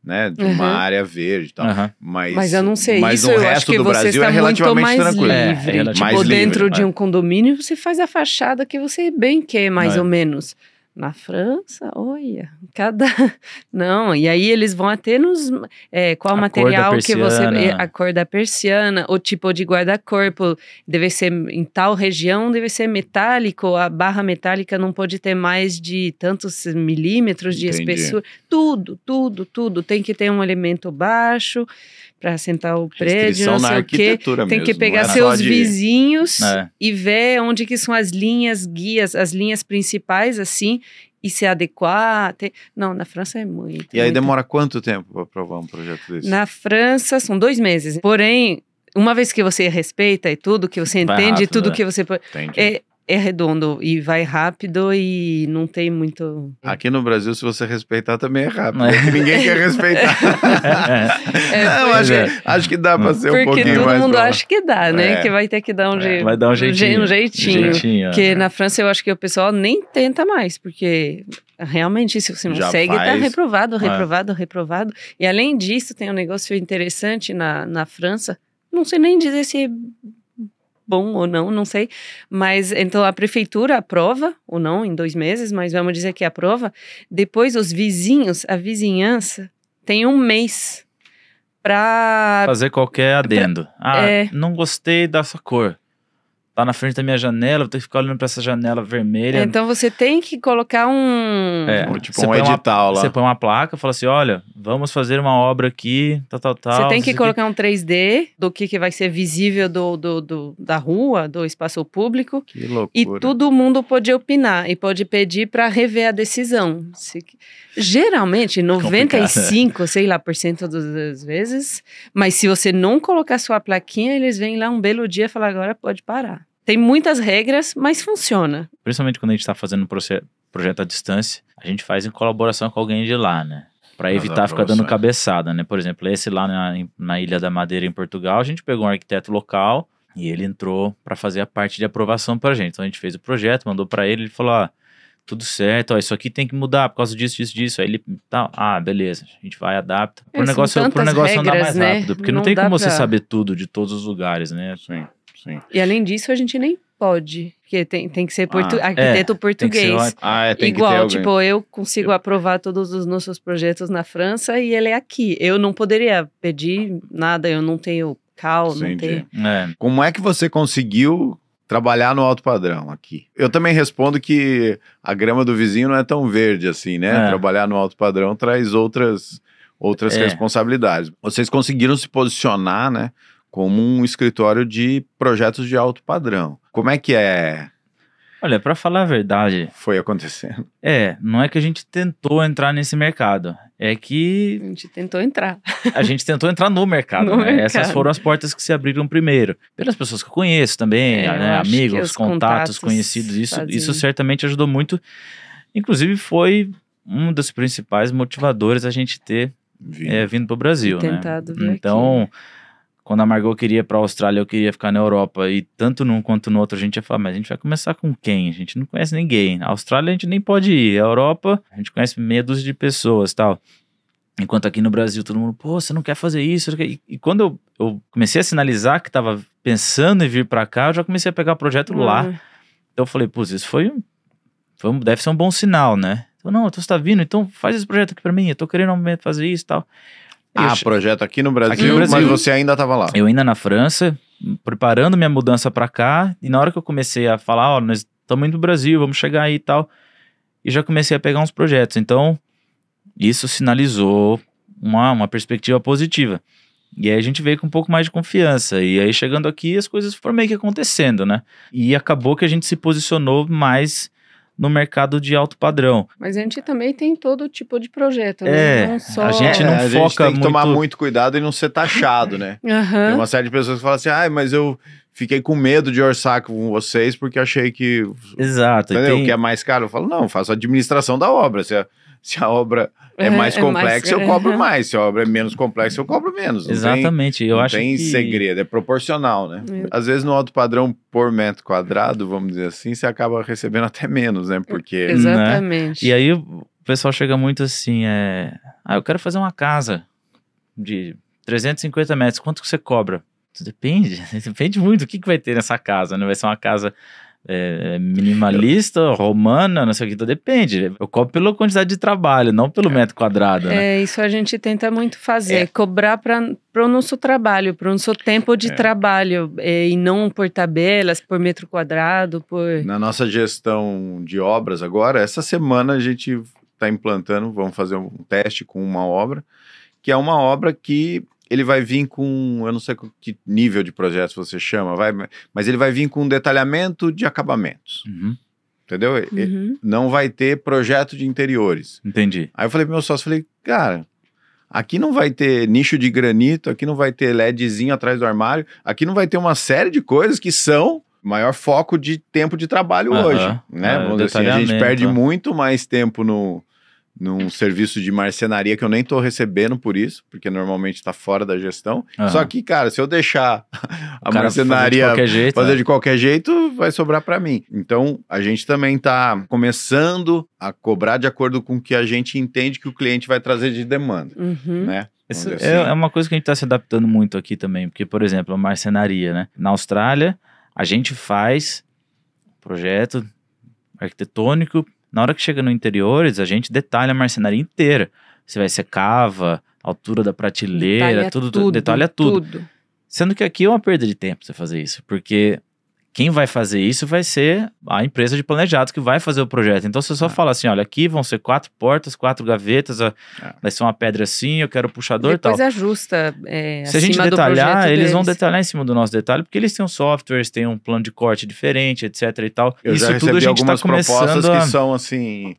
né? De uma área verde e tal. Mas eu não sei, mas isso o eu resto acho que do você Brasil está é relativamente muito mais tranquilo. livre. Tipo, mais dentro livre, de um condomínio, você faz a fachada que você bem quer, mais ou menos. Na França, olha, Não, e aí eles vão até nos... qual material que você... A cor da persiana, o tipo de guarda-corpo, deve ser em tal região, deve ser metálico, a barra metálica não pode ter mais de tantos milímetros de espessura. Tudo. Tem que ter um elemento baixo para assentar o prédio, não sei o quê. Tem que pegar seus vizinhos e ver onde que são as linhas guias, as linhas principais, assim, e se adequar. Não, na França é muito. E aí demora quanto tempo para aprovar um projeto desse? Na França são 2 meses. Porém, uma vez que você respeita e tudo, que você entende rápido, tudo que você... É redondo e vai rápido e não tem muito... Aqui no Brasil, se você respeitar, também é rápido. Ninguém quer respeitar. Acho que dá pra ser um pouquinho mais... Porque todo mundo acha que dá, né? Que vai ter que dar vai dar um jeitinho. Um jeitinho. Porque na França eu acho que o pessoal nem tenta mais, porque... Realmente, se você não segue, tá reprovado. E além disso, tem um negócio interessante na França. Não sei nem dizer se é bom ou não sei, mas então a prefeitura aprova ou não em 2 meses, mas vamos dizer que aprova, depois os vizinhos, a vizinhança tem 1 mês para fazer qualquer adendo. Não gostei dessa cor, tá na frente da minha janela, vou ter que ficar olhando para essa janela vermelha. Então você tem que colocar um edital lá. Você põe uma placa, fala assim, olha, vamos fazer uma obra aqui, tal. Você tem que colocar um 3D do que vai ser visível da rua, do espaço público. Que loucura. E todo mundo pode opinar e pode pedir para rever a decisão. Geralmente, 95% das vezes, mas se você não colocar sua plaquinha, eles vêm lá um belo dia e falam, agora pode parar. Tem muitas regras, mas funciona. Principalmente quando a gente está fazendo um projeto à distância, a gente faz em colaboração com alguém de lá, né? Para evitar ficar dando cabeçada, né? Por exemplo, esse lá na Ilha da Madeira, em Portugal, a gente pegou um arquiteto local e ele entrou para fazer a parte de aprovação para a gente. Então a gente fez o projeto, mandou para ele, ele falou, tudo certo, isso aqui tem que mudar por causa disso. Aí ele, beleza, a gente vai, adapta. Pro negócio andar mais rápido, porque não tem como você saber tudo de todos os lugares, né? Sim. E além disso, a gente nem pode, porque tem que ser arquiteto português. Tem igual, que ter eu consigo aprovar todos os nossos projetos na França e ele é aqui. Eu não poderia pedir nada, eu não tenho local, não Entendi. ter... É. Como é que você conseguiu trabalhar no alto padrão aqui? Eu também respondo que a grama do vizinho não é tão verde assim, né? Trabalhar no alto padrão traz outras responsabilidades. Vocês conseguiram se posicionar, né, como um escritório de projetos de alto padrão. Como é que Olha, pra falar a verdade, foi acontecendo? não é que a gente tentou entrar nesse mercado, é que A gente tentou entrar. a gente tentou entrar no mercado, No né? mercado. Essas foram as portas que se abriram primeiro. Pelas pessoas que eu conheço também, Eu né? acho que Amigos, os contatos, contatos conhecidos, isso fazem- certamente ajudou muito. Inclusive foi um dos principais motivadores a gente ter vindo para o Brasil, E né? tentado vir Então, quando a Margot queria ir para a Austrália, eu queria ficar na Europa, e tanto num quanto no outro a gente ia falar, mas a gente vai começar com quem? A gente não conhece ninguém. A Austrália a gente nem pode ir, a Europa a gente conhece meia dúzia de pessoas, tal. Enquanto aqui no Brasil todo mundo, pô, você não quer fazer isso? E quando eu comecei a sinalizar que estava pensando em vir para cá, eu já comecei a pegar o projeto lá. Então eu falei, pô, isso deve ser um bom sinal, né? Então, não, você tá vindo, então faz esse projeto aqui para mim, eu tô querendo fazer isso e tal. Projeto aqui no Brasil, Aqui no Brasil. mas você ainda estava lá. Eu ainda na França, preparando minha mudança para cá, e na hora que eu comecei a falar, ó, nós estamos indo pro Brasil, vamos chegar aí e tal, e já comecei a pegar uns projetos. Então, isso sinalizou uma perspectiva positiva. E aí a gente veio com um pouco mais de confiança. E aí chegando aqui, as coisas foram meio que acontecendo, né? E acabou que a gente se posicionou mais no mercado de alto padrão. Mas a gente também tem todo tipo de projeto, né? Não só... a gente não a gente foca tem que tomar muito- muito cuidado e não ser taxado, né? Tem Aham. uma série de pessoas que falam assim, mas eu fiquei com medo de orçar com vocês porque achei que... Exato. Entendeu? Tem- Que é mais caro. Eu falo, não, faço a administração da obra. Se a obra é mais complexa, eu cobro mais. Se a obra é menos complexa, eu cobro menos. Não Exatamente. Eu não acho tem que... segredo, é proporcional, né? Às vezes no alto padrão por metro quadrado, vamos dizer assim, você acaba recebendo até menos, né? Porque... Exatamente. E aí o pessoal chega muito assim, eu quero fazer uma casa de 350 metros, quanto que você cobra? Depende, depende muito do que vai ter nessa casa, né? Vai ser uma casa minimalista, romana, não sei o que, então depende. Eu cobro pela quantidade de trabalho, não pelo metro quadrado, né? Isso a gente tenta muito fazer, cobrar para o nosso trabalho, para o nosso tempo de trabalho, e não por tabelas, por metro quadrado, por... Na nossa gestão de obras agora, essa semana a gente está implantando, vamos fazer um teste com uma obra, que é uma obra que ele vai vir com, eu não sei que nível de projeto você chama, mas ele vai vir com detalhamento de acabamentos, entendeu? Não vai ter projeto de interiores. Entendi. Aí eu falei pro meu sócio, cara, aqui não vai ter nicho de granito, aqui não vai ter LEDzinho atrás do armário, aqui não vai ter uma série de coisas que são maior foco de tempo de trabalho hoje, né? Vamos dizer assim, a gente perde muito mais tempo num serviço de marcenaria que eu nem tô recebendo por isso, porque normalmente tá fora da gestão. Só que, cara, se eu deixar a marcenaria fazer de qualquer jeito, vai sobrar para mim. Então, a gente também tá começando a cobrar de acordo com o que a gente entende que o cliente vai trazer de demanda, né? Isso é uma coisa que a gente tá se adaptando muito aqui também, porque, por exemplo, a marcenaria, né? Na Austrália, a gente faz projeto arquitetônico. Na hora que chega no interiores, a gente detalha a marcenaria inteira. Você vai ser cava, altura da prateleira, detalha tudo. Sendo que aqui é uma perda de tempo você fazer isso, porque quem vai fazer isso vai ser a empresa de planejados que vai fazer o projeto. Então você só fala assim, olha, aqui vão ser 4 portas, 4 gavetas, vai ser uma pedra assim, eu quero puxador e tal. Depois ajusta Se a gente detalhar, eles vão detalhar em cima do nosso detalhe, porque eles têm um software, eles têm um plano de corte diferente, etc e tal. Eu isso já tudo a recebi gente algumas tá começando propostas que são assim,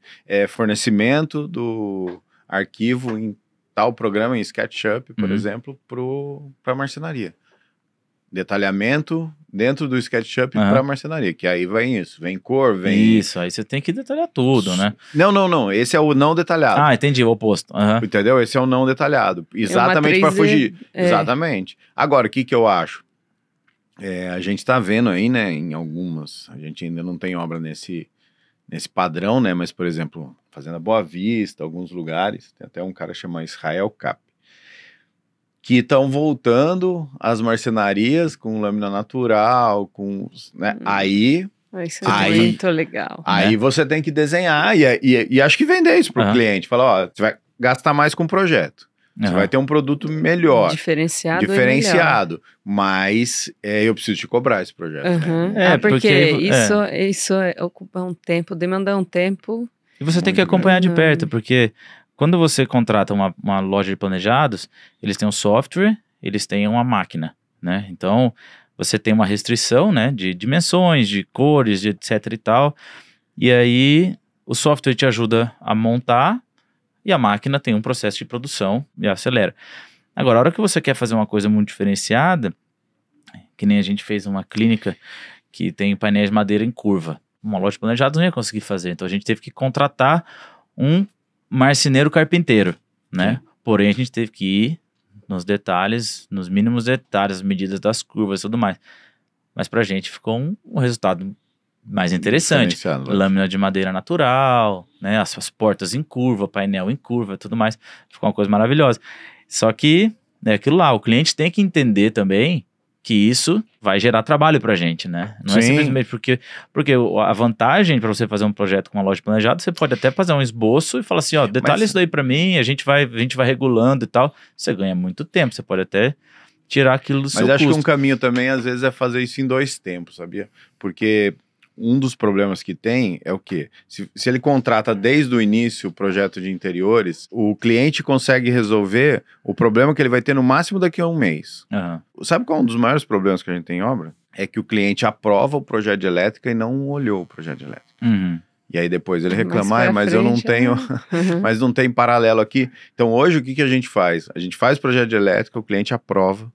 fornecimento do arquivo em tal programa, em SketchUp, por exemplo, para marcenaria. Detalhamento dentro do SketchUp para marcenaria, que aí vem cor, vem... Isso, aí você tem que detalhar tudo, né? Não, esse é o não detalhado. Ah, entendi, o oposto. Entendeu? Esse é o não detalhado, exatamente para fugir. Exatamente. Agora, o que eu acho? A gente tá vendo aí, né, em algumas, a gente ainda não tem obra nesse padrão, né, mas, por exemplo, Fazenda Boa Vista, alguns lugares, tem até um cara chamado Israel Cap, que estão voltando às marcenarias com lâmina natural, né? Isso é muito legal. Aí você tem que desenhar e acho que vender isso pro cliente. Falar, ó, você vai gastar mais com o projeto. Você Aham. vai ter um produto melhor, Diferenciado. diferenciado, mas eu preciso te cobrar esse projeto. Né? Uhum. É, Porque porque isso ocupa um tempo, demanda um tempo. E você tem que Muito acompanhar de grande. perto, porque quando você contrata uma loja de planejados, eles têm um software, eles têm uma máquina, né? Então, você tem uma restrição, né, de dimensões, de cores, de etc e tal. E aí, o software te ajuda a montar e a máquina tem um processo de produção e acelera. Agora, a hora que você quer fazer uma coisa muito diferenciada, que nem a gente fez uma clínica que tem painéis de madeira em curva. Uma loja de planejados não ia conseguir fazer, então a gente teve que contratar um marceneiro carpinteiro, né? Porém, a gente teve que ir nos detalhes, nos mínimos detalhes, as medidas das curvas e tudo mais. Mas pra gente ficou um resultado mais interessante. Diferenciado, Lâmina de madeira natural, né? As portas em curva, painel em curva e tudo mais. Ficou uma coisa maravilhosa. Só que, é aquilo lá, o cliente tem que entender também que isso vai gerar trabalho pra gente, né? Não é Sim. simplesmente porque a vantagem para você fazer um projeto com uma loja planejada, você pode até fazer um esboço e falar assim, ó, detalhe isso daí pra mim, a gente vai regulando e tal. Você ganha muito tempo, você pode até tirar aquilo do seu Mas acho que custo. um caminho também, às vezes, é fazer isso em 2 tempos, sabia? Porque um dos problemas que tem é o quê? Se ele contrata desde o início o projeto de interiores, o cliente consegue resolver o problema que ele vai ter no máximo daqui a um mês. Aham. Sabe qual é um dos maiores problemas que a gente tem em obra? É que o cliente aprova o projeto de elétrica e não olhou o projeto de elétrica. Uhum. E aí depois ele Mais reclama, pra mas eu não frente, tenho... Uhum. mas não tem paralelo aqui. Então hoje o que a gente faz? A gente faz projeto de elétrica, o cliente aprova.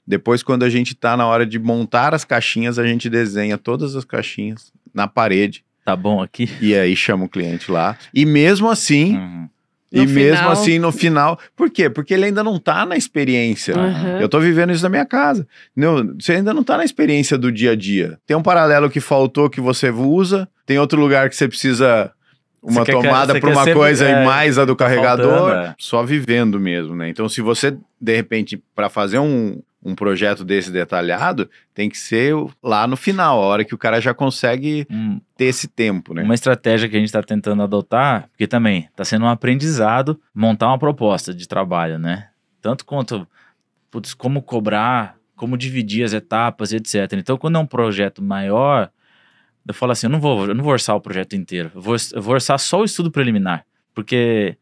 Depois, quando a gente tá na hora de montar as caixinhas, a gente desenha todas as caixinhas na parede. Tá bom aqui? E aí chama o cliente lá. E mesmo assim, Uhum. No mesmo final- assim no final... Por quê? Porque ele ainda não tá na experiência. Uhum. Eu tô vivendo isso na minha casa. Não, você ainda não tá na experiência do dia a dia. Tem um paralelo que faltou que você usa, tem outro lugar que você precisa... Uma Você quer- tomada você para quer uma sempre- coisa e mais a do tá carregador, faltando, é. só vivendo mesmo, né? Então, se você, de repente, para fazer um projeto desse detalhado, tem que ser lá no final, a hora que o cara já consegue ter esse tempo, né? Uma estratégia que a gente está tentando adotar, porque também está sendo um aprendizado montar uma proposta de trabalho, né? Tanto quanto, putz, como cobrar, como dividir as etapas, etc. Então, quando é um projeto maior, eu falo assim, eu não vou orçar o projeto inteiro, eu vou orçar só o estudo preliminar, porque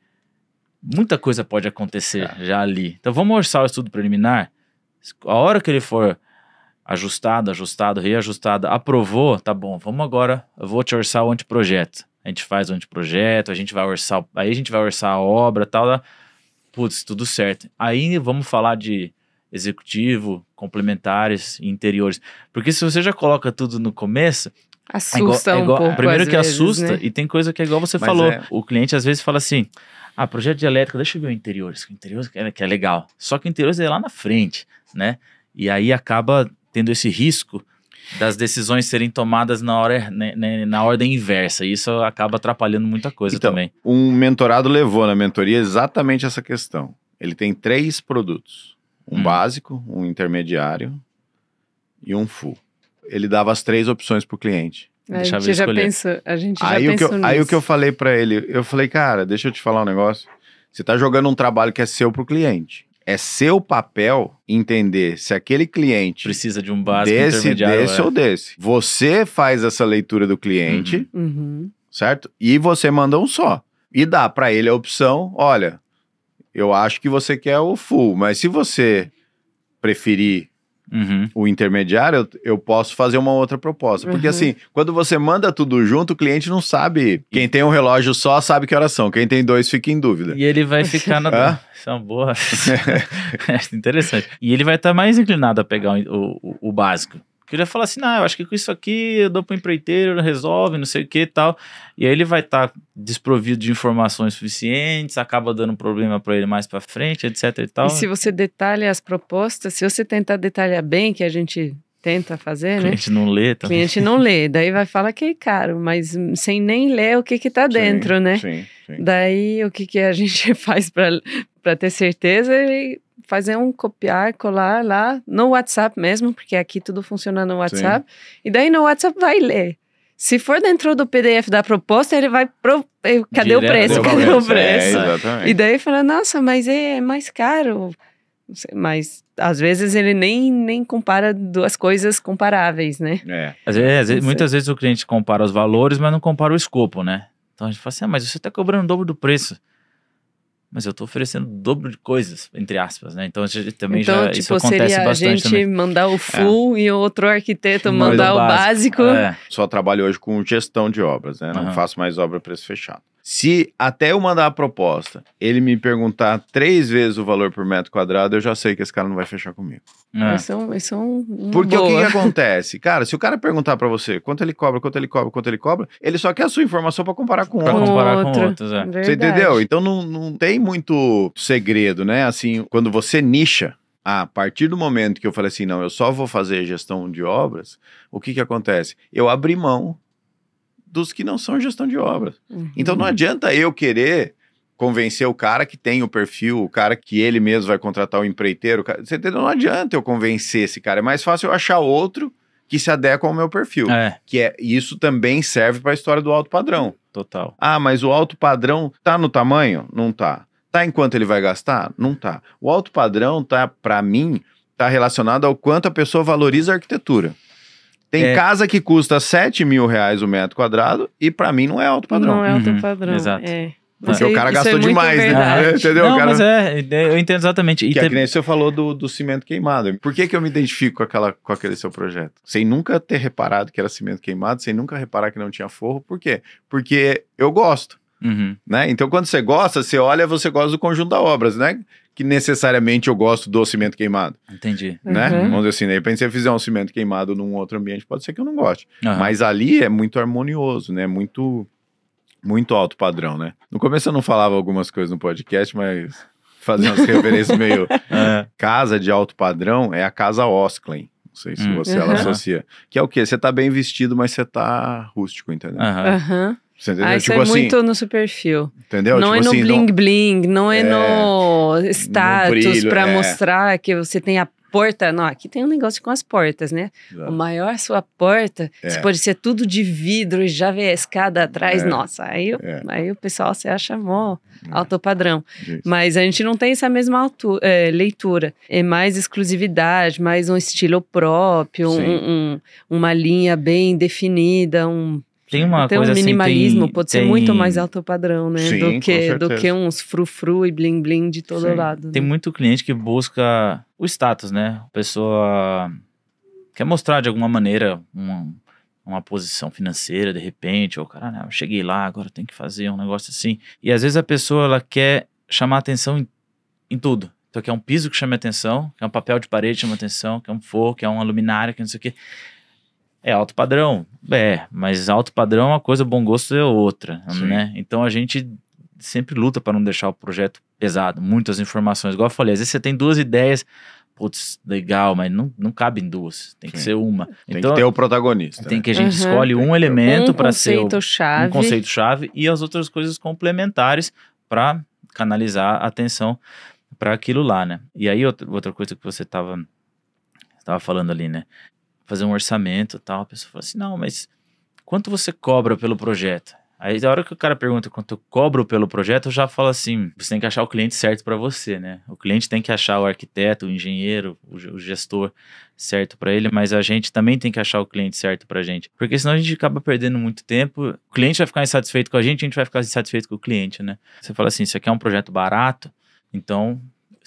muita coisa pode acontecer já ali. Então, vamos orçar o estudo preliminar, a hora que ele for ajustado, reajustado, aprovou, tá bom, vamos agora, eu vou te orçar o anteprojeto. A gente faz o anteprojeto, aí a gente vai orçar a obra e tal, putz, tudo certo. Aí vamos falar de executivo, complementares e interiores. Porque se você já coloca tudo no começo... Assusta um pouco. Primeiro às que vezes, assusta, né? e tem coisa que é igual você Mas falou. é- O cliente às vezes fala assim, projeto de elétrica, deixa eu ver o interiores que é legal. Só que o interiores é lá na frente, né? E aí acaba tendo esse risco das decisões serem tomadas na ordem inversa. E isso acaba atrapalhando muita coisa Então, também. Um mentorado levou na mentoria exatamente essa questão. Ele tem 3 produtos. Um básico, um intermediário e um full. Ele dava as 3 opções pro cliente. A Deixava gente ele já escolher. pensou, a gente já Aí o pensou que nisso. eu falei pra ele, eu falei, cara, deixa eu te falar um negócio. Você tá jogando um trabalho que é seu pro cliente. É seu papel entender se aquele cliente Precisa de um básico desse intermediário. ou desse. Você faz essa leitura do cliente, Uhum. certo? E você manda um só. E dá pra ele a opção, olha, eu acho que você quer o full, mas se você preferir Uhum. o intermediário, eu posso fazer uma outra proposta. Porque Uhum. assim, quando você manda tudo junto, o cliente não sabe. Quem tem um relógio só sabe que horas são. Quem tem 2 fica em dúvida. E ele vai ficar na... Hã? Isso é uma boa... é interessante. E ele vai estar mais inclinado a pegar o básico. Porque ele vai falar assim, eu acho que com isso aqui eu dou pro empreiteiro, resolve, não sei o que e tal. E aí ele vai estar desprovido de informações suficientes, acaba dando problema para ele mais para frente, etc e tal. E se você detalha as propostas, se você tentar detalhar bem, que a gente tenta fazer, O né? cliente não lê O também. cliente não lê, daí vai falar que é caro, mas sem nem ler o que tá dentro, Sim, né? Sim, sim. Daí o que a gente faz para ter certeza é fazer um copiar, colar lá no WhatsApp mesmo, porque aqui tudo funciona no WhatsApp, e daí no WhatsApp vai ler. Se for dentro do PDF da proposta, ele vai cadê o Direto, preço? cadê Cadê o o preço? exatamente. E daí fala, nossa, mas é mais caro. Não sei, mas às vezes ele nem compara duas coisas comparáveis, né? Muitas vezes o cliente compara os valores, mas não compara o escopo, né? Então a gente fala assim, mas você está cobrando o dobro do preço. Mas eu estou oferecendo o dobro de coisas, entre aspas, né? Então a gente também isso acontece seria bastante a gente também. mandar o full e outro arquiteto Manda mandar o o básico. Só trabalho hoje com gestão de obras, né? Não Aham. faço mais obra a preço fechado. Se até eu mandar a proposta, ele me perguntar 3 vezes o valor por metro quadrado, eu já sei que esse cara não vai fechar comigo. Isso é um Porque o boa. que acontece? Cara, se o cara perguntar pra você quanto ele cobra, ele só quer a sua informação pra comparar com Pra outro. comparar com outro. outros, é. Você entendeu? Então não tem muito segredo, né? Assim, quando você nicha, a partir do momento que eu falei assim, não, eu só vou fazer gestão de obras, o que acontece? Eu abri mão dos que não são gestão de obras. Então não adianta eu querer convencer o cara que tem o perfil, o cara que ele mesmo vai contratar o empreiteiro. Você entendeu? Não adianta eu convencer esse cara. É mais fácil eu achar outro que se adequa ao meu perfil. Isso também serve para a história do alto padrão. Total. Ah, mas o alto padrão tá no tamanho? Não tá. Tá em quanto ele vai gastar? Não tá. O alto padrão para mim, tá relacionado ao quanto a pessoa valoriza a arquitetura. Tem casa que custa R$7 mil o metro quadrado e para mim não é alto padrão. Não é alto padrão. Exato. Porque o cara Isso gastou muito demais, né? verdade. Entendeu? Não, O cara... mas eu entendo exatamente. E Que é que nem você falou do cimento queimado. Por que eu me identifico com aquele seu projeto? Sem nunca ter reparado que era cimento queimado, sem nunca reparar que não tinha forro. Por quê? Porque eu gosto. Né? Então, quando você gosta, você olha, você gosta do conjunto da obras, né? Que necessariamente eu gosto do cimento queimado. Entendi. Né? Vamos dizer assim, de repente, se eu fizer um cimento queimado num outro ambiente, pode ser que eu não goste. Aham. Mas ali é muito harmonioso, né? Muito alto padrão, né? No começo eu não falava algumas coisas no podcast, mas fazendo umas referências meio... Casa de alto padrão é a casa Osklen. Não sei se você ela associa. Que é o quê? Você tá bem vestido, mas você tá rústico, entendeu? Você entendeu? Isso é muito no seu perfil. Entendeu? Não tipo é no assim, bling-bling, não é no status brilho, pra mostrar que você tem a porta. Não, aqui tem um negócio com as portas, né? Exato. O maior sua porta, você pode ser tudo de vidro e já ver a escada atrás. Nossa, aí o pessoal se acha mó alto padrão. Isso. Mas a gente não tem essa mesma leitura. É mais exclusividade, mais um estilo próprio, uma linha bem definida, Tem uma Até coisa um minimalismo assim, pode ser muito mais alto padrão, né? Sim, do que uns frufru e bling bling de todo lado. Tem né? muito cliente que busca o status, né? A pessoa quer mostrar de alguma maneira uma posição financeira, de repente, ou cara, não, eu cheguei lá, agora tem que fazer um negócio assim. E às vezes a pessoa ela quer chamar atenção em tudo. Então quer um piso que chame atenção, quer um papel de parede que chame atenção, quer um forro, quer uma luminária, quer não sei o quê. É alto padrão? Mas alto padrão é uma coisa, bom gosto é outra, né? Então a gente sempre luta para não deixar o projeto pesado, muitas informações. Igual eu falei, às vezes você tem 2 ideias, putz, legal, mas não cabe em 2, tem que ser uma. Tem então, que ter o protagonista. Tem né? que a gente escolhe um elemento para ser um conceito-chave. conceito-chave e as outras coisas complementares para canalizar a atenção para aquilo lá, né? E aí outra coisa que você estava falando ali, né? Fazer um orçamento e tal, a pessoa fala assim, não, mas quanto você cobra pelo projeto? Aí a hora que o cara pergunta quanto eu cobro pelo projeto, eu já falo assim, você tem que achar o cliente certo para você, né? O cliente tem que achar o arquiteto, o engenheiro, o gestor certo para ele, mas a gente também tem que achar o cliente certo pra gente, porque senão a gente acaba perdendo muito tempo, o cliente vai ficar insatisfeito com a gente vai ficar insatisfeito com o cliente, né? Você fala assim, isso aqui é um projeto barato, então...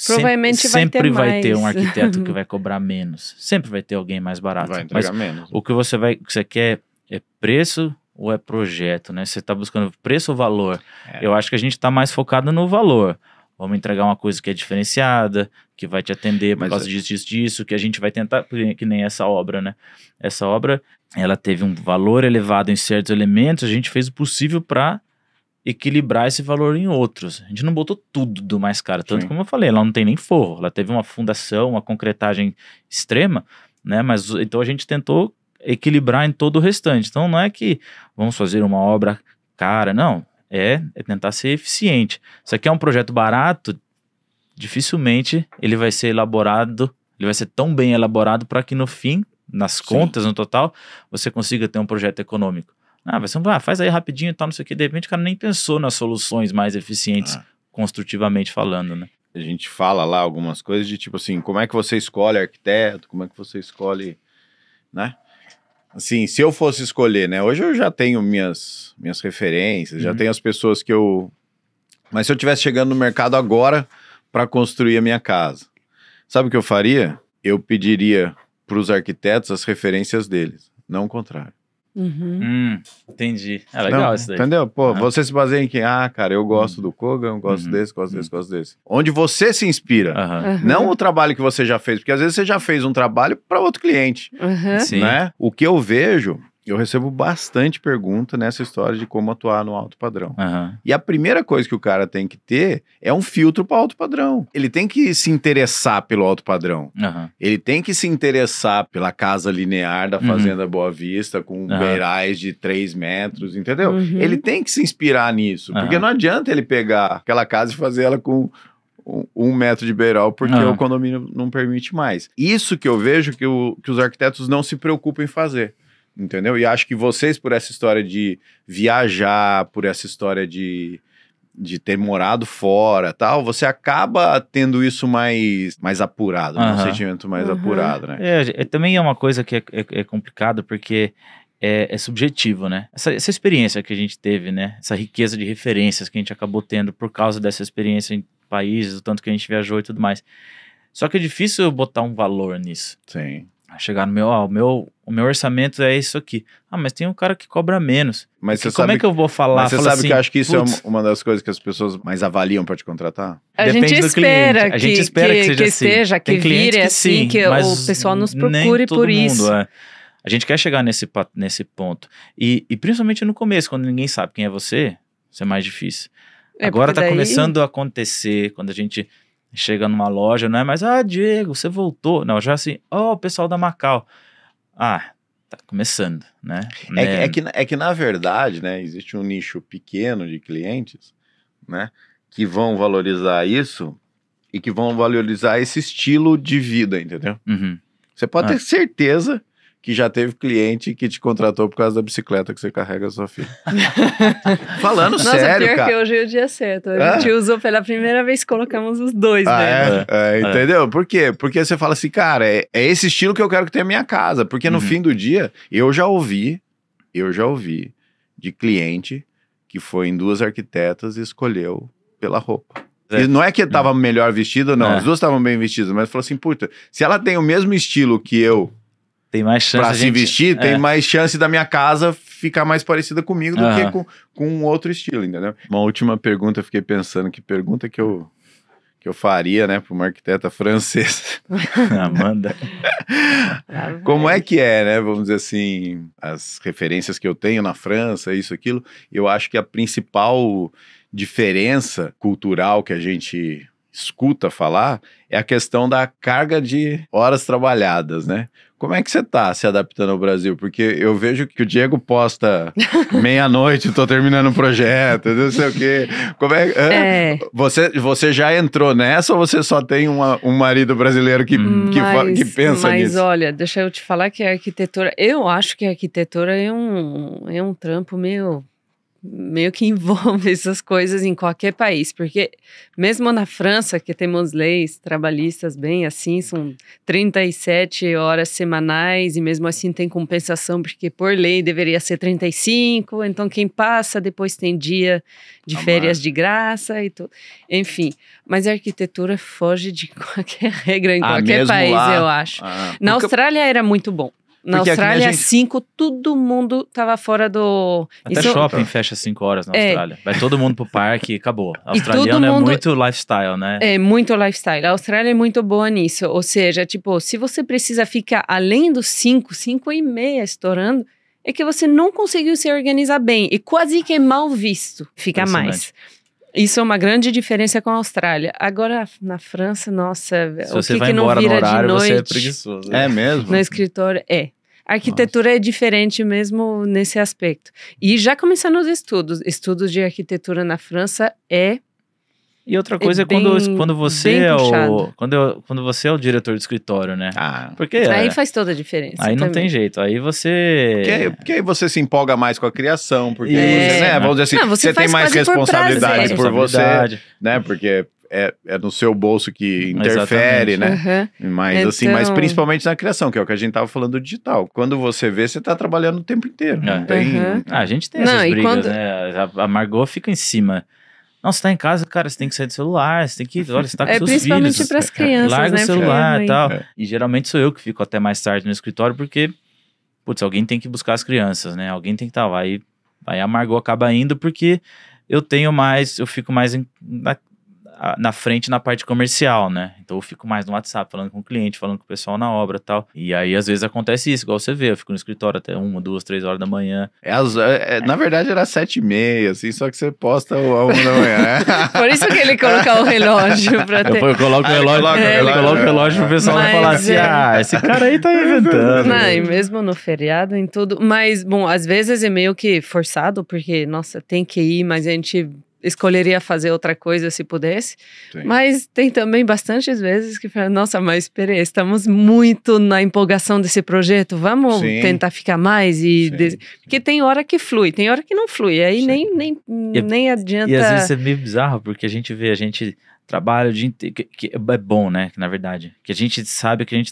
Provavelmente sempre vai ter um mais. arquiteto que vai cobrar menos. Sempre vai ter alguém mais barato. Vai entregar Mas menos. o que você quer é preço ou é projeto, né? Você está buscando preço ou valor? Eu acho que a gente está mais focado no valor. Vamos entregar uma coisa que é diferenciada, que vai te atender por causa disso, que a gente vai tentar, que nem essa obra, né? Essa obra, ela teve um valor elevado em certos elementos, a gente fez o possível para equilibrar esse valor em outros. A gente não botou tudo do mais caro, tanto como eu falei, ela não tem nem forro, ela teve uma fundação, uma concretagem extrema, né? Mas então a gente tentou equilibrar em todo o restante. Então não é que vamos fazer uma obra cara, não. É tentar ser eficiente. Se aqui é um projeto barato, dificilmente ele vai ser elaborado, ele vai ser tão bem elaborado para que no fim, nas contas, no total, você consiga ter um projeto econômico. Faz aí rapidinho e tal, não sei o que. De repente o cara nem pensou nas soluções mais eficientes, construtivamente falando, né? A gente fala lá algumas coisas de tipo assim, como é que você escolhe arquiteto, como é que você escolhe, né? Assim, se eu fosse escolher, né? Hoje eu já tenho minhas referências, já tenho as pessoas que eu... Mas se eu estivesse chegando no mercado agora para construir a minha casa, sabe o que eu faria? Eu pediria para os arquitetos as referências deles, não o contrário. Entendi. É legal Não, isso daí. entendeu? Pô, você se baseia em quem? Ah, cara, eu gosto do Kogan, eu gosto desse, gosto desse, gosto desse. Onde você se inspira. Não o trabalho que você já fez, porque às vezes você já fez um trabalho para outro cliente. Sim. Né? O que eu vejo, eu recebo bastante pergunta nessa história de como atuar no alto padrão. E a primeira coisa que o cara tem que ter é um filtro para alto padrão. Ele tem que se interessar pelo alto padrão. Ele tem que se interessar pela casa linear da Fazenda Boa Vista, com beirais de 3 metros, entendeu? Ele tem que se inspirar nisso, porque não adianta ele pegar aquela casa e fazer ela com 1 metro de beiral, porque o condomínio não permite mais. Isso que eu vejo que os arquitetos não se preocupam em fazer. Entendeu? E acho que vocês, por essa história de viajar, por essa história de ter morado fora, tal, você acaba tendo isso mais apurado, um sentimento mais apurado, né? Também é uma coisa que é complicado, porque é subjetivo, né? Essa experiência que a gente teve, né? Essa riqueza de referências que a gente acabou tendo por causa dessa experiência em países, o tanto que a gente viajou e tudo mais. Só que é difícil eu botar um valor nisso. Sim. Chegar no o meu orçamento é isso aqui. Mas tem um cara que cobra menos. Mas você como é que eu vou falar? Mas você sabe assim, que eu acho que isso é uma das coisas que as pessoas mais avaliam para te contratar? A gente espera que seja assim. Que vire assim, que o pessoal nos procure por isso. A gente quer chegar nesse ponto. E principalmente no começo, quando ninguém sabe quem é você, isso é mais difícil. Agora tá começando a acontecer, quando a gente chega numa loja, não é mais, Diego, você voltou. Não, já assim, o pessoal da Macau. Tá começando, né? É que na verdade, né, existe um nicho pequeno de clientes, né, que vão valorizar isso e que vão valorizar esse estilo de vida, entendeu? Você pode ter certeza que já teve cliente que te contratou por causa da bicicleta que você carrega a sua filha. Falando sério, pior cara. que hoje é o dia certo. A gente usou pela primeira vez, colocamos os dois, né? Entendeu? Por quê? Porque você fala assim, cara, é esse estilo que eu quero que tenha a minha casa. Porque no fim do dia, eu já ouvi de cliente que foi em 2 arquitetas e escolheu pela roupa. E não é que tava melhor vestida, não. As duas estavam bem vestidas, mas falou assim, puta, se ela tem o mesmo estilo que eu, tem mais chance pra se vestir, tem mais chance da minha casa ficar mais parecida comigo do que com um outro estilo, entendeu? Uma última pergunta, eu fiquei pensando, que pergunta que eu faria, né, para uma arquiteta francesa. Amanda. Como é que é, né, vamos dizer assim, as referências que eu tenho na França, isso, aquilo, eu acho que a principal diferença cultural que a gente escuta falar é a questão da carga de horas trabalhadas, né? Como é que você tá se adaptando ao Brasil? Porque eu vejo que o Diego posta meia-noite, tô terminando o projeto, não sei o quê. Como Você já entrou nessa ou você só tem um marido brasileiro que pensa nisso? Mas olha, deixa eu te falar que a arquitetura... Eu acho que a arquitetura é um trampo meio que envolve essas coisas em qualquer país, porque mesmo na França, que temos leis trabalhistas bem assim, são 37 horas semanais e mesmo assim tem compensação, porque por lei deveria ser 35, então quem passa depois tem dia de férias de graça e tudo. Enfim, mas a arquitetura foge de qualquer regra em qualquer país, lá, eu acho. Na Austrália era muito bom. Na Austrália, às 5, todo mundo tava fora do... Até shopping fecha às 5 horas na Austrália. Vai todo mundo pro parque e acabou. A australiana é muito lifestyle, né? É muito lifestyle. A Austrália é muito boa nisso. Ou seja, tipo, se você precisa ficar além dos 5 e meia estourando, é que você não conseguiu se organizar bem. E quase que é mal visto ficar mais. Isso é uma grande diferença com a Austrália. Agora, na França, nossa... Se você vai embora no horário, você é preguiçoso. É mesmo? No escritório, A arquitetura é diferente mesmo nesse aspecto. E já começando os estudos de arquitetura na França E outra coisa é bem- quando você bem é puxado. quando você é o diretor do escritório, né? Ah, Porque Aí faz toda a diferença. aí não também. tem jeito. Aí você... porque aí você se empolga mais com a criação, porque É. você, né, vamos dizer assim, Não, você você tem faz mais quase por responsabilidades prazer. por você, Responsabilidade. né, porque é no seu bolso que interfere, Exatamente. né? Aham. Mas assim, mas Então- principalmente na criação, que é o que a gente tava falando do digital. Quando você vê, você tá trabalhando o tempo inteiro. Não É. tem... Aham. Ah, a gente tem Não, essas e brigas, quando- né? A Margot fica em cima. Não, você tá em casa, cara, você tem que sair do celular, você tem que... Olha, você tá com seus Principalmente filhos. para as crianças, Larga né? o celular Porque e tal. É. E geralmente sou eu que fico até mais tarde no escritório, porque, putz, alguém tem que buscar as crianças, né? Alguém tem que estar lá. Aí a Margot acaba indo porque eu fico mais na frente na parte comercial, né? Então eu fico mais no WhatsApp, falando com o cliente, falando com o pessoal na obra e tal. E aí, às vezes, acontece isso, igual você vê. Eu fico no escritório até 1, 2, 3 horas da manhã. Na verdade era 7h30, assim, só que você posta a 1 da manhã. Por isso que ele colocar o relógio pra ter. Eu coloco o Ah, relógio, coloca o eu relógio. coloco o relógio pro pessoal não Mas falar assim, é. esse cara aí tá inventando. Não, e mesmo no feriado, em tudo. Mas, bom, às vezes é meio que forçado, porque, nossa, tem que ir, mas a gente escolheria fazer outra coisa se pudesse. Sim. Mas tem também bastantes vezes que fala, nossa, mas espera aí, estamos muito na empolgação desse projeto, vamos Sim. tentar ficar mais e... Sim. Porque tem hora que flui, tem hora que não flui, aí Sim. nem adianta... E às vezes é meio bizarro, porque a gente trabalha o dia inteiro, que é bom, né, que na verdade, que a gente sabe que a gente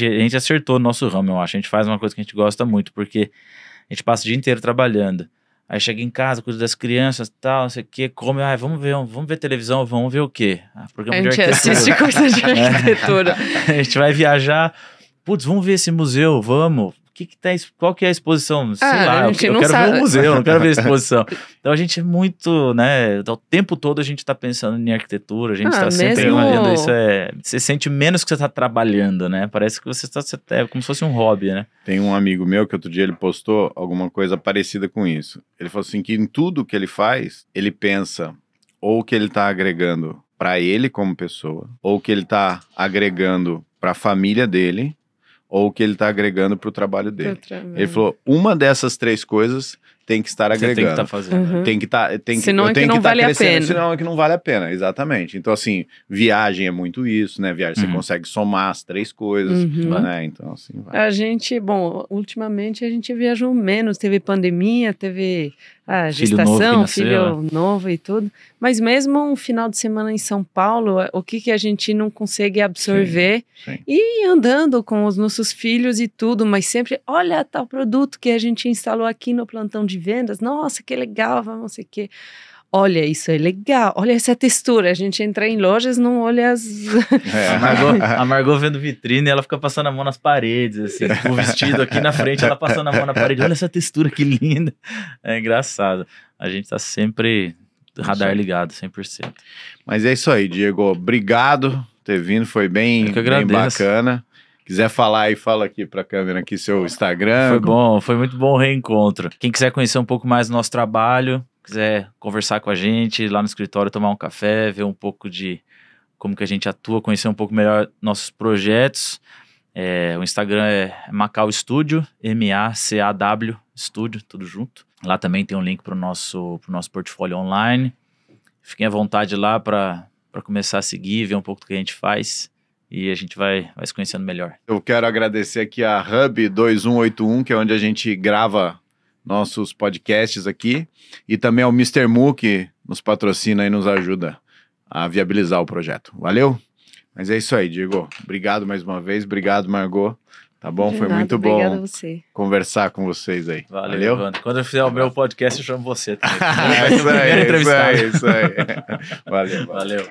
a gente acertou o nosso ramo, eu acho, a gente faz uma coisa que a gente gosta muito, porque a gente passa o dia inteiro trabalhando, aí chega em casa, cuida das crianças e tal, não sei o que, come, vamos ver televisão, vamos ver o quê? Programa A de gente arquitetura. assiste coisa de arquitetura. A gente vai viajar, putz, vamos ver esse museu, vamos. Qual que é a exposição? Sei lá, a eu gente quero não ver sabe. o museu, não quero ver a exposição. Então a gente é muito, né, o tempo todo a gente tá pensando em arquitetura, a gente tá sempre mesmo- olhando isso, você sente menos que você tá trabalhando, né, parece que você é como se fosse um hobby, né. Tem um amigo meu que outro dia ele postou alguma coisa parecida com isso. Ele falou assim que em tudo que ele faz, ele pensa ou que ele tá agregando para ele como pessoa, ou que ele tá agregando para a família dele, ou que ele tá agregando para o trabalho dele. Ele falou, uma dessas 3 coisas tem que estar Você tem que agregando. estar fazendo. Uhum. Tem que estar, Senão é que não vale a pena. Senão é que não vale a pena, exatamente. Então, assim, viagem é muito isso, né? Viagem, Uhum. você consegue somar as 3 coisas, Uhum. né? Então, assim, vai. A gente, bom, ultimamente a gente viajou menos, teve pandemia, teve a Filho novo que gestação, nasceu, filho novo e tudo, mas mesmo um final de semana em São Paulo, o que a gente não consegue absorver Sim. e ir andando com os nossos filhos e tudo, mas sempre, olha tal produto que a gente instalou aqui no plantão de vendas, nossa, que legal, vamos não sei o quê. Olha, isso é legal, olha essa textura, a gente entra em lojas, não olha as... A Margot vendo vitrine, ela fica passando a mão nas paredes, assim, o vestido aqui na frente, ela passando a mão na parede, olha essa textura que linda. É engraçado. A gente tá sempre radar ligado, 100%. Mas é isso aí, Diego. Obrigado por ter vindo, foi bem, Eu que bem agradeço. bacana. Quiser falar aí, fala aqui pra câmera aqui seu Instagram. Foi bom, foi muito bom o reencontro. Quem quiser conhecer um pouco mais do nosso trabalho, quiser conversar com a gente lá no escritório, tomar um café, ver um pouco de como que a gente atua, conhecer um pouco melhor nossos projetos. O Instagram é Macaw Studio, MACAW Studio, tudo junto. Lá também tem um link pro nosso portfólio online. Fiquem à vontade lá para começar a seguir, ver um pouco do que a gente faz. E a gente vai se conhecendo melhor. Eu quero agradecer aqui a Hub 2181, que é onde a gente grava nossos podcasts aqui. E também ao Mr. Mu, que nos patrocina e nos ajuda a viabilizar o projeto. Valeu? Mas é isso aí, Diego. Obrigado mais uma vez. Obrigado, Margot. Tá bom? De Foi nada, muito obrigada a bom você. conversar com vocês aí. Valeu, Evandro. Quando eu fizer o meu podcast, eu chamo você também. É Vai ser o primeiro entrevistado. isso aí. Valeu. Valeu.